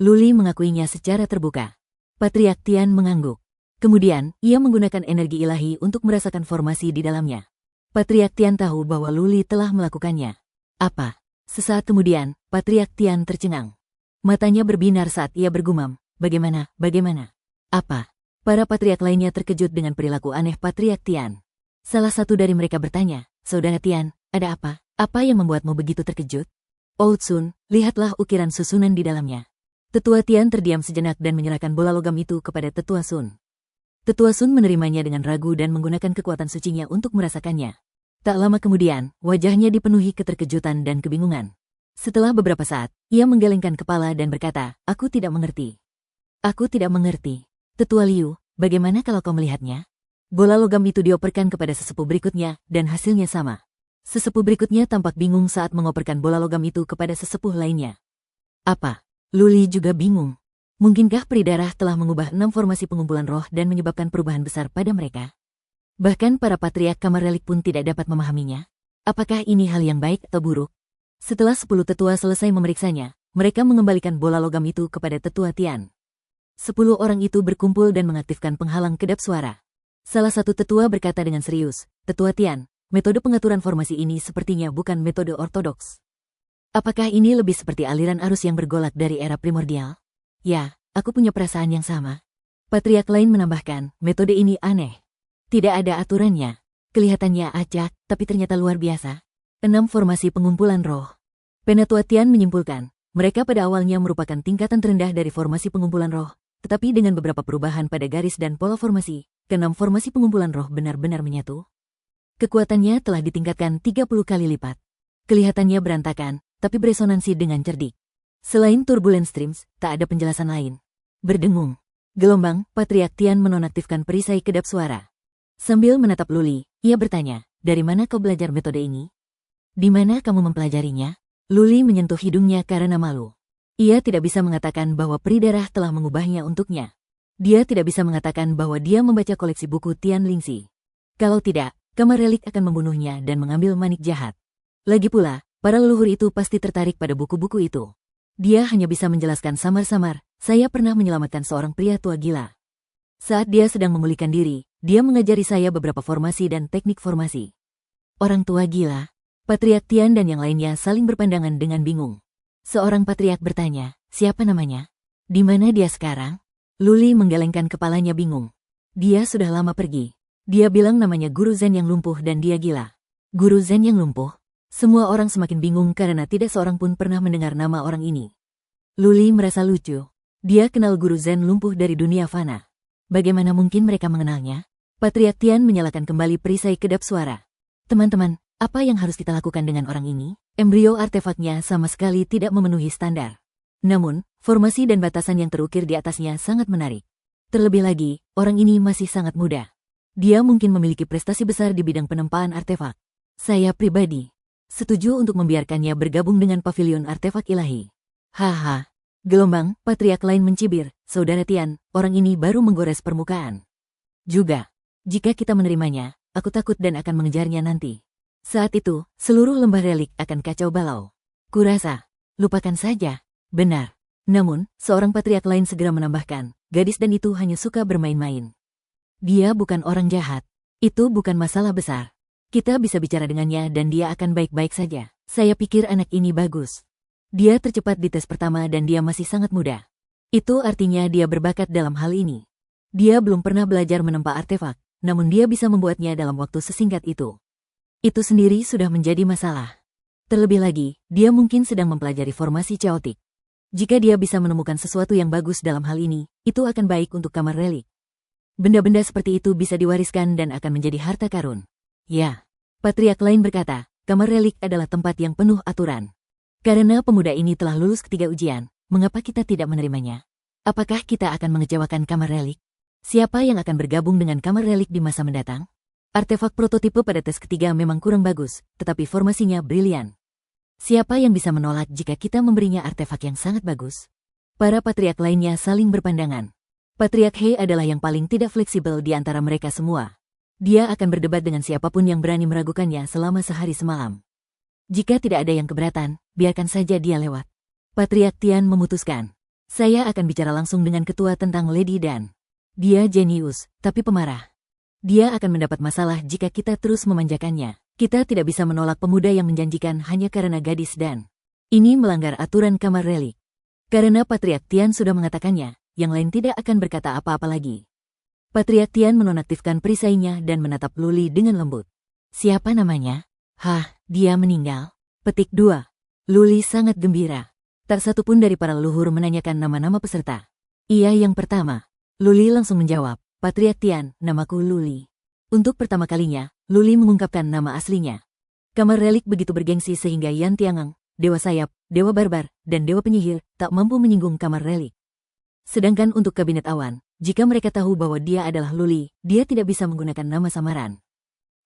Luli mengakuinya secara terbuka. Patriark Tian mengangguk. Kemudian, ia menggunakan energi ilahi untuk merasakan formasi di dalamnya. Patriark Tian tahu bahwa Luli telah melakukannya. Apa? Sesaat kemudian, Patriark Tian tercengang. Matanya berbinar saat ia bergumam, bagaimana? Apa? Para patriark lainnya terkejut dengan perilaku aneh Patriark Tian. Salah satu dari mereka bertanya, Saudara Tian, ada apa? Apa yang membuatmu begitu terkejut? Oh Tsun, lihatlah ukiran susunan di dalamnya. Tetua Tian terdiam sejenak dan menyerahkan bola logam itu kepada Tetua Sun. Tetua Sun menerimanya dengan ragu dan menggunakan kekuatan sucinya untuk merasakannya. Tak lama kemudian, wajahnya dipenuhi keterkejutan dan kebingungan. Setelah beberapa saat, ia menggelengkan kepala dan berkata, Aku tidak mengerti. Aku tidak mengerti. Tetua Liu, bagaimana kalau kau melihatnya? Bola logam itu dioperkan kepada sesepuh berikutnya, dan hasilnya sama. Sesepuh berikutnya tampak bingung saat mengoperkan bola logam itu kepada sesepuh lainnya. Apa? Luli juga bingung. Mungkinkah peri darah telah mengubah 6 formasi pengumpulan roh dan menyebabkan perubahan besar pada mereka? Bahkan para patriark kamar relik pun tidak dapat memahaminya. Apakah ini hal yang baik atau buruk? Setelah 10 tetua selesai memeriksanya, mereka mengembalikan bola logam itu kepada Tetua Tian. 10 orang itu berkumpul dan mengaktifkan penghalang kedap suara. Salah satu tetua berkata dengan serius, Tetua Tian, metode pengaturan formasi ini sepertinya bukan metode ortodoks. Apakah ini lebih seperti aliran arus yang bergolak dari era primordial? Ya, aku punya perasaan yang sama. Patriark lain menambahkan, metode ini aneh. Tidak ada aturannya. Kelihatannya acak, tapi ternyata luar biasa. 6 formasi pengumpulan roh. Penatua Tian menyimpulkan, mereka pada awalnya merupakan tingkatan terendah dari formasi pengumpulan roh, tetapi dengan beberapa perubahan pada garis dan pola formasi, ke-6 formasi pengumpulan roh benar-benar menyatu. Kekuatannya telah ditingkatkan 30 kali lipat. Kelihatannya berantakan, tapi beresonansi dengan cerdik. Selain turbulent streams, tak ada penjelasan lain. Berdengung. Gelombang, Patriark Tian menonaktifkan perisai kedap suara. Sambil menatap Luli, ia bertanya, dari mana kau belajar metode ini? Di mana kamu mempelajarinya? Luli menyentuh hidungnya karena malu. Ia tidak bisa mengatakan bahwa peri darah telah mengubahnya untuknya. Dia tidak bisa mengatakan bahwa dia membaca koleksi buku Tian Lingxi. Kalau tidak, kamar relik akan membunuhnya dan mengambil manik jahat. Lagi pula, para leluhur itu pasti tertarik pada buku-buku itu. Dia hanya bisa menjelaskan samar-samar, saya pernah menyelamatkan seorang pria tua gila. Saat dia sedang memulihkan diri, dia mengajari saya beberapa formasi dan teknik formasi. Orang tua gila? Patriark Tian dan yang lainnya saling berpandangan dengan bingung. Seorang patriark bertanya, siapa namanya? Di mana dia sekarang? Luli menggelengkan kepalanya bingung. Dia sudah lama pergi. Dia bilang namanya Guru Zen yang lumpuh dan dia gila. Guru Zen yang lumpuh? Semua orang semakin bingung karena tidak seorang pun pernah mendengar nama orang ini. Luli merasa lucu. Dia kenal Guru Zen lumpuh dari dunia fana. Bagaimana mungkin mereka mengenalnya? Patriark Tian menyalakan kembali perisai kedap suara. Teman-teman, apa yang harus kita lakukan dengan orang ini? Embrio artefaknya sama sekali tidak memenuhi standar. Namun, formasi dan batasan yang terukir di atasnya sangat menarik. Terlebih lagi, orang ini masih sangat muda. Dia mungkin memiliki prestasi besar di bidang penempaan artefak. Saya pribadi setuju untuk membiarkannya bergabung dengan pavilion artefak ilahi. Haha. Gelombang, patriark lain mencibir, Saudara Tian, orang ini baru menggores permukaan. Juga, jika kita menerimanya, aku takut dan akan mengejarnya nanti. Saat itu, seluruh lembah relik akan kacau balau. Kurasa, lupakan saja. Benar. Namun, seorang patriark lain segera menambahkan, gadis dan itu hanya suka bermain-main. Dia bukan orang jahat. Itu bukan masalah besar. Kita bisa bicara dengannya dan dia akan baik-baik saja. Saya pikir anak ini bagus. Dia tercepat di tes pertama dan dia masih sangat muda. Itu artinya dia berbakat dalam hal ini. Dia belum pernah belajar menempa artefak, namun dia bisa membuatnya dalam waktu sesingkat itu. Itu sendiri sudah menjadi masalah. Terlebih lagi, dia mungkin sedang mempelajari formasi chaotic. Jika dia bisa menemukan sesuatu yang bagus dalam hal ini, itu akan baik untuk kamar relik. Benda-benda seperti itu bisa diwariskan dan akan menjadi harta karun. Ya, patriark lain berkata, kamar relik adalah tempat yang penuh aturan. Karena pemuda ini telah lulus ketiga ujian, mengapa kita tidak menerimanya? Apakah kita akan mengecewakan kamar relik? Siapa yang akan bergabung dengan kamar relik di masa mendatang? Artefak prototipe pada tes ketiga memang kurang bagus, tetapi formasinya brilian. Siapa yang bisa menolak jika kita memberinya artefak yang sangat bagus? Para patriark lainnya saling berpandangan. Patriark He adalah yang paling tidak fleksibel di antara mereka semua. Dia akan berdebat dengan siapapun yang berani meragukannya selama sehari semalam. Jika tidak ada yang keberatan, biarkan saja dia lewat. Patriark Tian memutuskan. Saya akan bicara langsung dengan ketua tentang Lady Dan. Dia jenius, tapi pemarah. Dia akan mendapat masalah jika kita terus memanjakannya. Kita tidak bisa menolak pemuda yang menjanjikan hanya karena gadis dan ini melanggar aturan kamar relik. Karena Patriark Tian sudah mengatakannya, yang lain tidak akan berkata apa-apa lagi. Patriark Tian menonaktifkan perisainya dan menatap Luli dengan lembut. Siapa namanya? Hah, dia meninggal. Petik 2. Luli sangat gembira. Tak satu pun dari para leluhur menanyakan nama-nama peserta. Ia yang pertama. Luli langsung menjawab, Patriark Tian, namaku Luli. Untuk pertama kalinya, Luli mengungkapkan nama aslinya. Kamar relik begitu bergengsi sehingga Yan Tiangang, Dewa Sayap, Dewa Barbar, dan Dewa Penyihir tak mampu menyinggung kamar relik. Sedangkan untuk kabinet awan, jika mereka tahu bahwa dia adalah Luli, dia tidak bisa menggunakan nama samaran.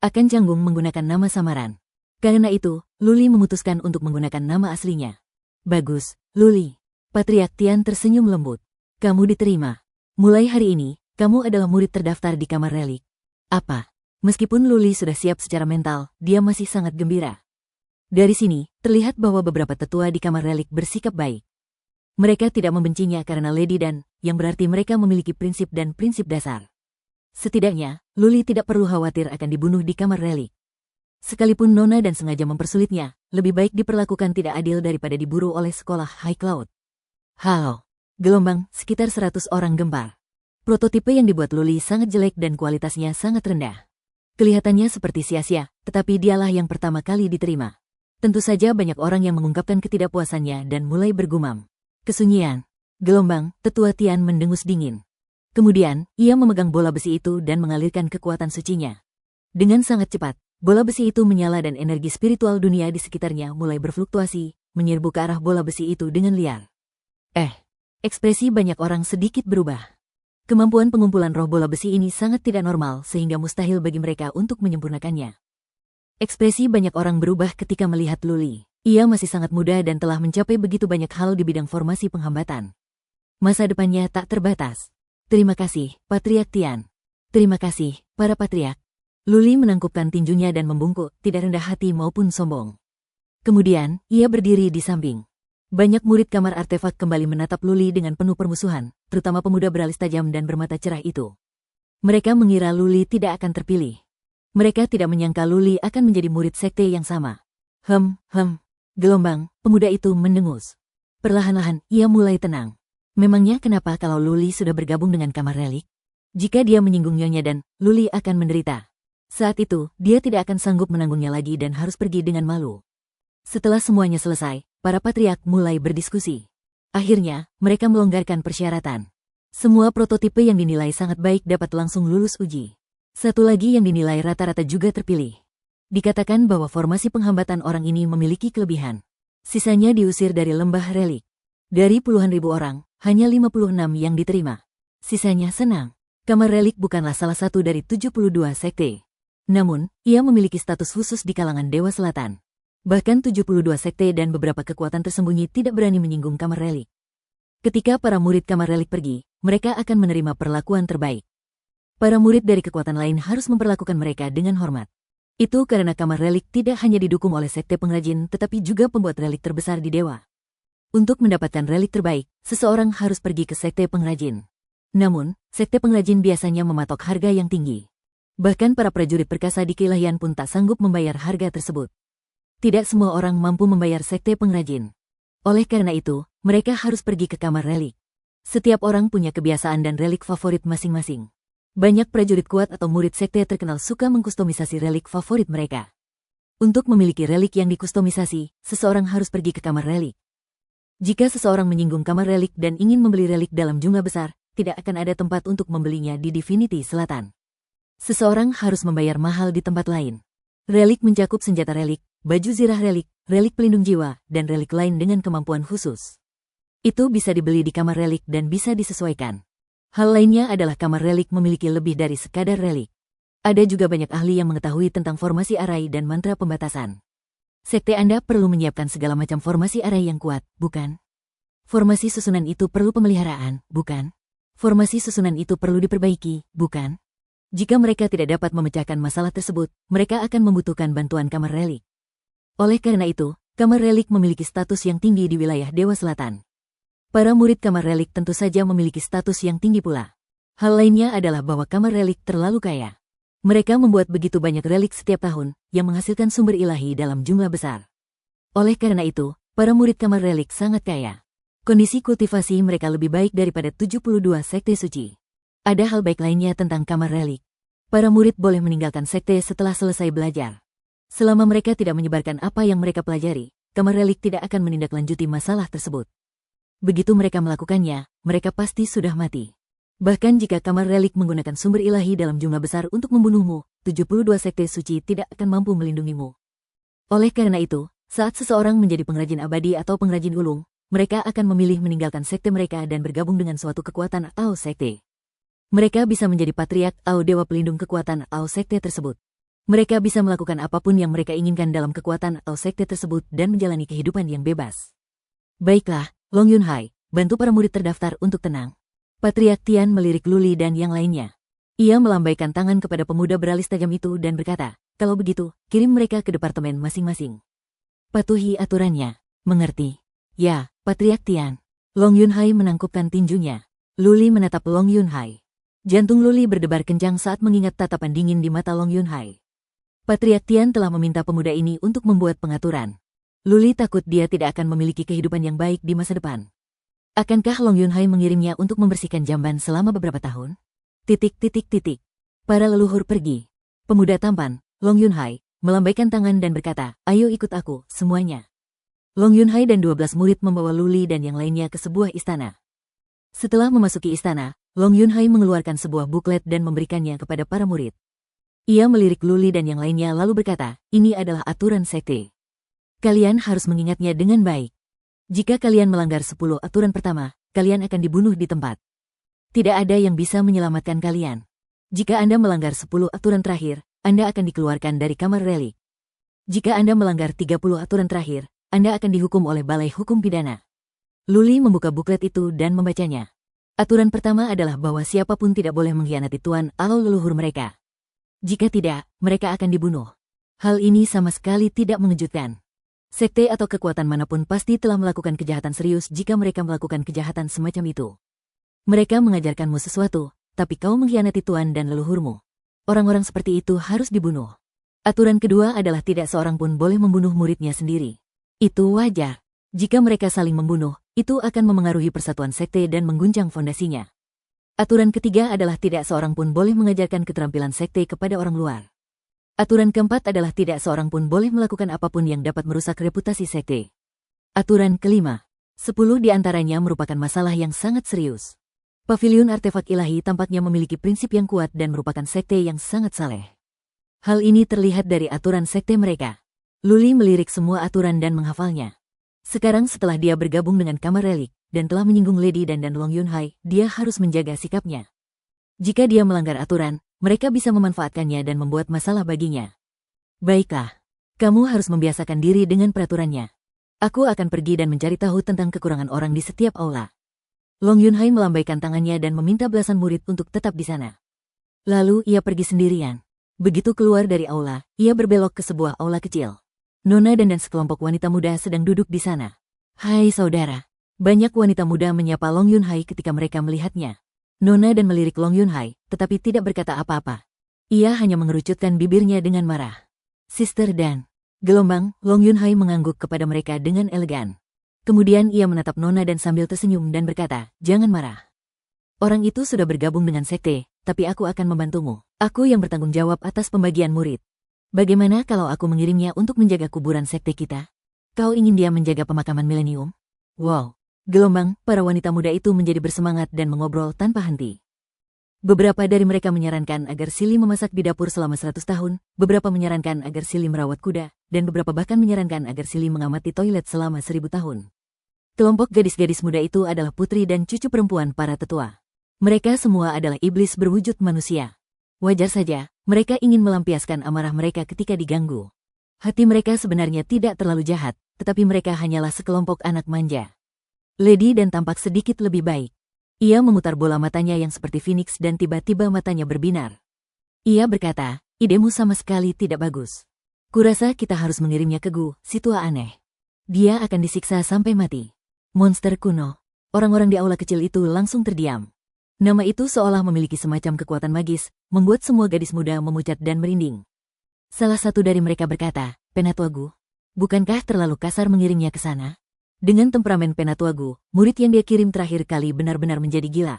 Akan canggung menggunakan nama samaran. Karena itu, Luli memutuskan untuk menggunakan nama aslinya. Bagus, Luli. Patriark Tian tersenyum lembut. Kamu diterima. Mulai hari ini, kamu adalah murid terdaftar di kamar relik. Apa? Meskipun Luli sudah siap secara mental, dia masih sangat gembira. Dari sini, terlihat bahwa beberapa tetua di kamar relik bersikap baik. Mereka tidak membencinya karena Lady Dan, yang berarti mereka memiliki prinsip dan prinsip dasar. Setidaknya, Luli tidak perlu khawatir akan dibunuh di kamar relik. Sekalipun Nona dan sengaja mempersulitnya, lebih baik diperlakukan tidak adil daripada diburu oleh sekolah High Cloud. Halo. Gelombang, sekitar 100 orang gempar. Prototipe yang dibuat Luli sangat jelek dan kualitasnya sangat rendah. Kelihatannya seperti sia-sia, tetapi dialah yang pertama kali diterima. Tentu saja banyak orang yang mengungkapkan ketidakpuasannya dan mulai bergumam. Kesunyian. Gelombang, tetua Tian mendengus dingin. Kemudian, ia memegang bola besi itu dan mengalirkan kekuatan sucinya. Dengan sangat cepat, bola besi itu menyala dan energi spiritual dunia di sekitarnya mulai berfluktuasi, menyerbu ke arah bola besi itu dengan liar. Ekspresi banyak orang sedikit berubah. Kemampuan pengumpulan roh bola besi ini sangat tidak normal sehingga mustahil bagi mereka untuk menyempurnakannya. Ekspresi banyak orang berubah ketika melihat Luli. Ia masih sangat muda dan telah mencapai begitu banyak hal di bidang formasi penghambatan. Masa depannya tak terbatas. Terima kasih, Patriark Tian. Terima kasih, para patriark. Luli menangkupkan tinjunya dan membungkuk, tidak rendah hati maupun sombong. Kemudian, ia berdiri di samping. Banyak murid kamar artefak kembali menatap Luli dengan penuh permusuhan, terutama pemuda beralis tajam dan bermata cerah itu. Mereka mengira Luli tidak akan terpilih. Mereka tidak menyangka Luli akan menjadi murid sekte yang sama. Gelombang, pemuda itu mendengus. Perlahan-lahan, ia mulai tenang. Memangnya kenapa kalau Luli sudah bergabung dengan kamar relik? Jika dia menyinggung nyonya dan Luli akan menderita. Saat itu, dia tidak akan sanggup menanggungnya lagi dan harus pergi dengan malu. Setelah semuanya selesai, para patriark mulai berdiskusi. Akhirnya, mereka melonggarkan persyaratan. Semua prototipe yang dinilai sangat baik dapat langsung lulus uji. Satu lagi yang dinilai rata-rata juga terpilih. Dikatakan bahwa formasi penghambatan orang ini memiliki kelebihan. Sisanya diusir dari lembah relik. Dari puluhan ribu orang, hanya 56 yang diterima. Sisanya senang. Kamar relik bukanlah salah satu dari 72 sekte. Namun, ia memiliki status khusus di kalangan Dewa Selatan. Bahkan 72 sekte dan beberapa kekuatan tersembunyi tidak berani menyinggung kamar relik. Ketika para murid kamar relik pergi, mereka akan menerima perlakuan terbaik. Para murid dari kekuatan lain harus memperlakukan mereka dengan hormat. Itu karena kamar relik tidak hanya didukung oleh sekte pengrajin tetapi juga pembuat relik terbesar di Dewa. Untuk mendapatkan relik terbaik, seseorang harus pergi ke sekte pengrajin. Namun, sekte pengrajin biasanya mematok harga yang tinggi. Bahkan para prajurit perkasa di keilahian pun tak sanggup membayar harga tersebut. Tidak semua orang mampu membayar sekte pengrajin. Oleh karena itu, mereka harus pergi ke kamar relik. Setiap orang punya kebiasaan dan relik favorit masing-masing. Banyak prajurit kuat atau murid sekte terkenal suka mengkustomisasi relik favorit mereka. Untuk memiliki relik yang dikustomisasi, seseorang harus pergi ke kamar relik. Jika seseorang menyinggung kamar relik dan ingin membeli relik dalam jumlah besar, tidak akan ada tempat untuk membelinya di Divinity Selatan. Seseorang harus membayar mahal di tempat lain. Relik mencakup senjata relik, baju zirah relik, relik pelindung jiwa, dan relik lain dengan kemampuan khusus. Itu bisa dibeli di kamar relik dan bisa disesuaikan. Hal lainnya adalah kamar relik memiliki lebih dari sekadar relik. Ada juga banyak ahli yang mengetahui tentang formasi arai dan mantra pembatasan. Sekte Anda perlu menyiapkan segala macam formasi arai yang kuat, bukan? Formasi susunan itu perlu pemeliharaan, bukan? Formasi susunan itu perlu diperbaiki, bukan? Jika mereka tidak dapat memecahkan masalah tersebut, mereka akan membutuhkan bantuan kamar relik. Oleh karena itu, kamar relik memiliki status yang tinggi di wilayah Dewa Selatan. Para murid kamar relik tentu saja memiliki status yang tinggi pula. Hal lainnya adalah bahwa kamar relik terlalu kaya. Mereka membuat begitu banyak relik setiap tahun, yang menghasilkan sumber ilahi dalam jumlah besar. Oleh karena itu, para murid kamar relik sangat kaya. Kondisi kultivasi mereka lebih baik daripada 72 sekte suci. Ada hal baik lainnya tentang kamar relik. Para murid boleh meninggalkan sekte setelah selesai belajar. Selama mereka tidak menyebarkan apa yang mereka pelajari, kamar relik tidak akan menindaklanjuti masalah tersebut. Begitu mereka melakukannya, mereka pasti sudah mati. Bahkan jika kamar relik menggunakan sumber ilahi dalam jumlah besar untuk membunuhmu, 72 sekte suci tidak akan mampu melindungimu. Oleh karena itu, saat seseorang menjadi pengrajin abadi atau pengrajin ulung, mereka akan memilih meninggalkan sekte mereka dan bergabung dengan suatu kekuatan atau sekte. Mereka bisa menjadi patriark atau dewa pelindung kekuatan atau sekte tersebut. Mereka bisa melakukan apapun yang mereka inginkan dalam kekuatan atau sekte tersebut dan menjalani kehidupan yang bebas. Baiklah, Long Yunhai, bantu para murid terdaftar untuk tenang. Patriark Tian melirik Luli dan yang lainnya. Ia melambaikan tangan kepada pemuda beralis tajam itu dan berkata, kalau begitu, kirim mereka ke departemen masing-masing. Patuhi aturannya. Mengerti? Ya, Patriark Tian. Long Yunhai menangkupkan tinjunya. Luli menatap Long Yunhai. Jantung Luli berdebar kencang saat mengingat tatapan dingin di mata Long Yunhai. Patriark Tian telah meminta pemuda ini untuk membuat pengaturan. Luli takut dia tidak akan memiliki kehidupan yang baik di masa depan. Akankah Long Yunhai mengirimnya untuk membersihkan jamban selama beberapa tahun? Para leluhur pergi. Pemuda tampan, Long Yunhai, melambaikan tangan dan berkata, ayo ikut aku, semuanya. Long Yunhai dan 12 murid membawa Luli dan yang lainnya ke sebuah istana. Setelah memasuki istana, Long Yunhai mengeluarkan sebuah buklet dan memberikannya kepada para murid. Ia melirik Luli dan yang lainnya lalu berkata, ini adalah aturan sekte. Kalian harus mengingatnya dengan baik. Jika kalian melanggar 10 aturan pertama, kalian akan dibunuh di tempat. Tidak ada yang bisa menyelamatkan kalian. Jika Anda melanggar 10 aturan terakhir, Anda akan dikeluarkan dari kamar relik. Jika Anda melanggar 30 aturan terakhir, Anda akan dihukum oleh Balai Hukum Pidana. Luli membuka buklet itu dan membacanya. Aturan pertama adalah bahwa siapapun tidak boleh mengkhianati tuan atau leluhur mereka. Jika tidak, mereka akan dibunuh. Hal ini sama sekali tidak mengejutkan. Sekte atau kekuatan manapun pasti telah melakukan kejahatan serius jika mereka melakukan kejahatan semacam itu. Mereka mengajarkanmu sesuatu, tapi kau mengkhianati tuan dan leluhurmu. Orang-orang seperti itu harus dibunuh. Aturan kedua adalah tidak seorang pun boleh membunuh muridnya sendiri. Itu wajar. Jika mereka saling membunuh, itu akan memengaruhi persatuan sekte dan mengguncang fondasinya. Aturan ketiga adalah tidak seorang pun boleh mengajarkan keterampilan sekte kepada orang luar. Aturan keempat adalah tidak seorang pun boleh melakukan apapun yang dapat merusak reputasi sekte. Aturan kelima, 10 di antaranya merupakan masalah yang sangat serius. Paviliun Artefak Ilahi tampaknya memiliki prinsip yang kuat dan merupakan sekte yang sangat saleh. Hal ini terlihat dari aturan sekte mereka. Luli melirik semua aturan dan menghafalnya. Sekarang setelah dia bergabung dengan Kamar Relik, dan telah menyinggung Lady Dan Long Yunhai, dia harus menjaga sikapnya. Jika dia melanggar aturan, mereka bisa memanfaatkannya dan membuat masalah baginya. Baiklah, kamu harus membiasakan diri dengan peraturannya. Aku akan pergi dan mencari tahu tentang kekurangan orang di setiap aula. Long Yunhai melambaikan tangannya dan meminta belasan murid untuk tetap di sana. Lalu ia pergi sendirian. Begitu keluar dari aula, ia berbelok ke sebuah aula kecil. Nona dan sekelompok wanita muda sedang duduk di sana. Hai saudara. Banyak wanita muda menyapa Long Yunhai ketika mereka melihatnya. Nona dan melirik Long Yunhai, tetapi tidak berkata apa-apa. Ia hanya mengerucutkan bibirnya dengan marah. Sister Dan. Gelombang, Long Yunhai mengangguk kepada mereka dengan elegan. Kemudian ia menatap Nona dan sambil tersenyum dan berkata, jangan marah. Orang itu sudah bergabung dengan sekte, tapi aku akan membantumu. Aku yang bertanggung jawab atas pembagian murid. Bagaimana kalau aku mengirimnya untuk menjaga kuburan sekte kita? Kau ingin dia menjaga pemakaman milenium? Wow. Gelombang, para wanita muda itu menjadi bersemangat dan mengobrol tanpa henti. Beberapa dari mereka menyarankan agar Silly memasak di dapur selama 100 tahun, beberapa menyarankan agar Silly merawat kuda, dan beberapa bahkan menyarankan agar Silly mengamati toilet selama 1000 tahun. Kelompok gadis-gadis muda itu adalah putri dan cucu perempuan para tetua. Mereka semua adalah iblis berwujud manusia. Wajar saja, mereka ingin melampiaskan amarah mereka ketika diganggu. Hati mereka sebenarnya tidak terlalu jahat, tetapi mereka hanyalah sekelompok anak manja. Lady Dan tampak sedikit lebih baik. Ia memutar bola matanya yang seperti Phoenix dan tiba-tiba matanya berbinar. Ia berkata, idemu sama sekali tidak bagus. Kurasa kita harus mengirimnya ke Gu, si tua aneh. Dia akan disiksa sampai mati. Monster kuno. Orang-orang di aula kecil itu langsung terdiam. Nama itu seolah memiliki semacam kekuatan magis, membuat semua gadis muda memucat dan merinding. Salah satu dari mereka berkata, Penatua Gu, bukankah terlalu kasar mengirimnya ke sana? Dengan temperamen Penatua Gu, murid yang dia kirim terakhir kali benar-benar menjadi gila.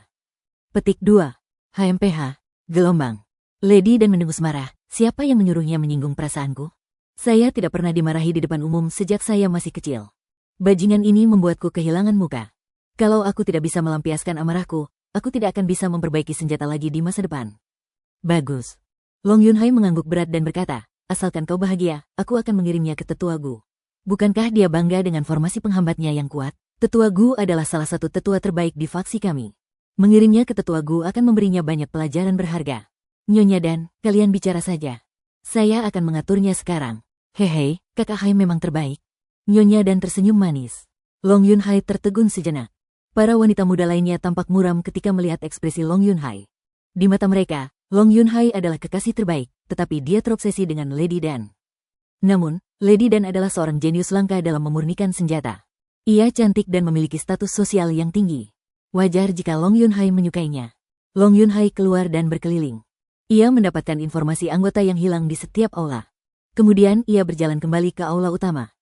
Petik 2. HMPH. Gelombang. Lady Dan mendengus marah, siapa yang menyuruhnya menyinggung perasaanku? Saya tidak pernah dimarahi di depan umum sejak saya masih kecil. Bajingan ini membuatku kehilangan muka. Kalau aku tidak bisa melampiaskan amarahku, aku tidak akan bisa memperbaiki senjata lagi di masa depan. Bagus. Long Yunhai mengangguk berat dan berkata, asalkan kau bahagia, aku akan mengirimnya ke Tetua Gu. Bukankah dia bangga dengan formasi penghambatnya yang kuat? Tetua Gu adalah salah satu tetua terbaik di faksi kami. Mengirimnya ke Tetua Gu akan memberinya banyak pelajaran berharga. Nyonya Dan, kalian bicara saja. Saya akan mengaturnya sekarang. Hehe, kakak Hai memang terbaik. Nyonya Dan tersenyum manis. Long Yunhai tertegun sejenak. Para wanita muda lainnya tampak muram ketika melihat ekspresi Long Yunhai. Di mata mereka, Long Yunhai adalah kekasih terbaik, tetapi dia terobsesi dengan Lady Dan. Namun, Lady Dan adalah seorang jenius langka dalam memurnikan senjata. Ia cantik dan memiliki status sosial yang tinggi. Wajar jika Long Yunhai menyukainya. Long Yunhai keluar dan berkeliling. Ia mendapatkan informasi anggota yang hilang di setiap aula. Kemudian ia berjalan kembali ke aula utama.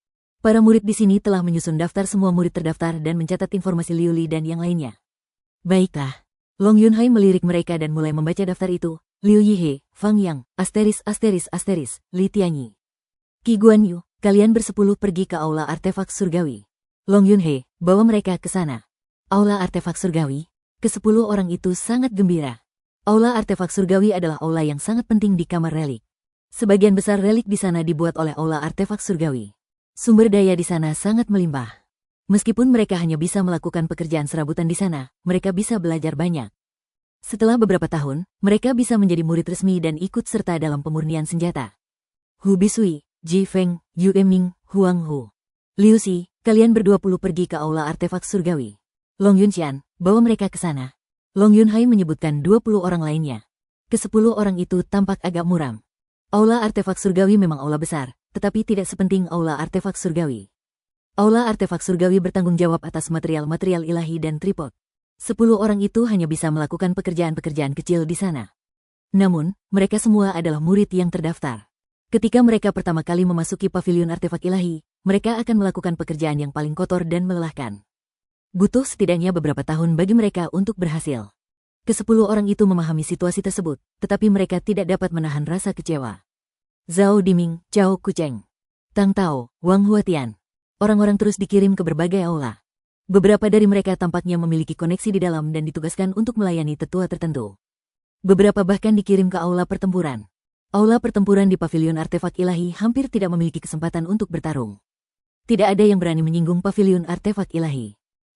Para murid di sini telah menyusun daftar semua murid terdaftar dan mencatat informasi Liu Li dan yang lainnya. Baiklah. Long Yunhai melirik mereka dan mulai membaca daftar itu. Liu Yihe, Fang Yang, Li Tianyi. Qi Guanyu, kalian bersepuluh pergi ke aula artefak surgawi. Long Yunhai, bawa mereka ke sana. Aula artefak surgawi? Ke-10 orang itu sangat gembira. Aula artefak surgawi adalah aula yang sangat penting di kamar relik. Sebagian besar relik di sana dibuat oleh aula artefak surgawi. Sumber daya di sana sangat melimpah. Meskipun mereka hanya bisa melakukan pekerjaan serabutan di sana, mereka bisa belajar banyak. Setelah beberapa tahun, mereka bisa menjadi murid resmi dan ikut serta dalam pemurnian senjata. Hu Bisui, Ji Feng, Yu Eming, Huang Hu. Liu Xi, kalian berdua pergi ke aula artefak surgawi. Long Yunxian, bawa mereka ke sana. Long Yunhai menyebutkan 20 orang lainnya. Ke-10 orang itu tampak agak muram. Aula artefak surgawi memang aula besar, tetapi tidak sepenting aula artefak surgawi. Aula artefak surgawi bertanggung jawab atas material-material ilahi dan tripod. 10 orang itu hanya bisa melakukan pekerjaan-pekerjaan kecil di sana. Namun, mereka semua adalah murid yang terdaftar. Ketika mereka pertama kali memasuki pavilion artefak ilahi, mereka akan melakukan pekerjaan yang paling kotor dan melelahkan. Butuh setidaknya beberapa tahun bagi mereka untuk berhasil. Ke-10 orang itu memahami situasi tersebut, tetapi mereka tidak dapat menahan rasa kecewa. Zhao Diming, Zhao Kucheng, Tang Tao, Wang Huatian. Orang-orang terus dikirim ke berbagai aula. Beberapa dari mereka tampaknya memiliki koneksi di dalam dan ditugaskan untuk melayani tetua tertentu. Beberapa bahkan dikirim ke aula pertempuran. Aula pertempuran di pavilion artefak ilahi hampir tidak memiliki kesempatan untuk bertarung. Tidak ada yang berani menyinggung pavilion artefak ilahi.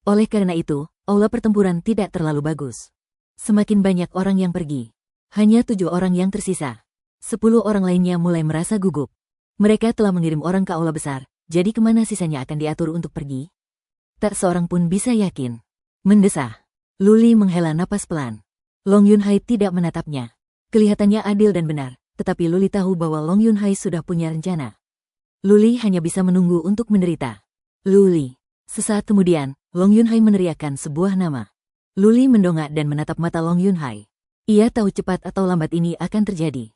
Oleh karena itu, aula pertempuran tidak terlalu bagus. Semakin banyak orang yang pergi. Hanya 7 orang yang tersisa. 10 orang lainnya mulai merasa gugup. Mereka telah mengirim orang ke aula besar, jadi kemana sisanya akan diatur untuk pergi? Tak seorang pun bisa yakin. Mendesah. Luli menghela napas pelan. Long Yunhai tidak menatapnya. Kelihatannya adil dan benar, tetapi Luli tahu bahwa Long Yunhai sudah punya rencana. Luli hanya bisa menunggu untuk menderita. Luli. Sesaat kemudian, Long Yunhai meneriakkan sebuah nama. Luli mendongak dan menatap mata Long Yunhai. Ia tahu cepat atau lambat ini akan terjadi.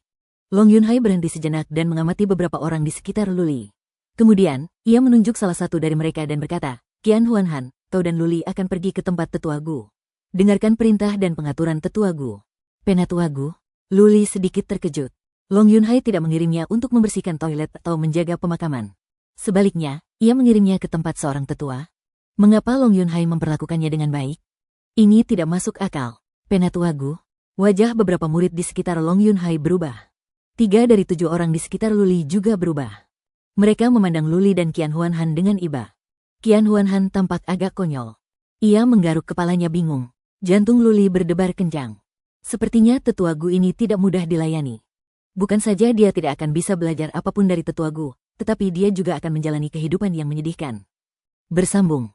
Long Yunhai berhenti sejenak dan mengamati beberapa orang di sekitar Luli. Kemudian, ia menunjuk salah satu dari mereka dan berkata, Qian Huanhan, kau dan Luli akan pergi ke tempat tetua Gu. Dengarkan perintah dan pengaturan tetua Gu. Penatua Gu? Luli sedikit terkejut. Long Yunhai tidak mengirimnya untuk membersihkan toilet atau menjaga pemakaman. Sebaliknya, ia mengirimnya ke tempat seorang tetua. Mengapa Long Yunhai memperlakukannya dengan baik? Ini tidak masuk akal. Penatua Gu. Wajah beberapa murid di sekitar Long Yunhai berubah. 3 dari 7 orang di sekitar Luli juga berubah. Mereka memandang Luli dan Qian Huanhan dengan iba. Qian Huanhan tampak agak konyol. Ia menggaruk kepalanya bingung. Jantung Luli berdebar kencang. Sepertinya tetua Gu ini tidak mudah dilayani. Bukan saja dia tidak akan bisa belajar apapun dari tetua Gu, tetapi dia juga akan menjalani kehidupan yang menyedihkan. Bersambung.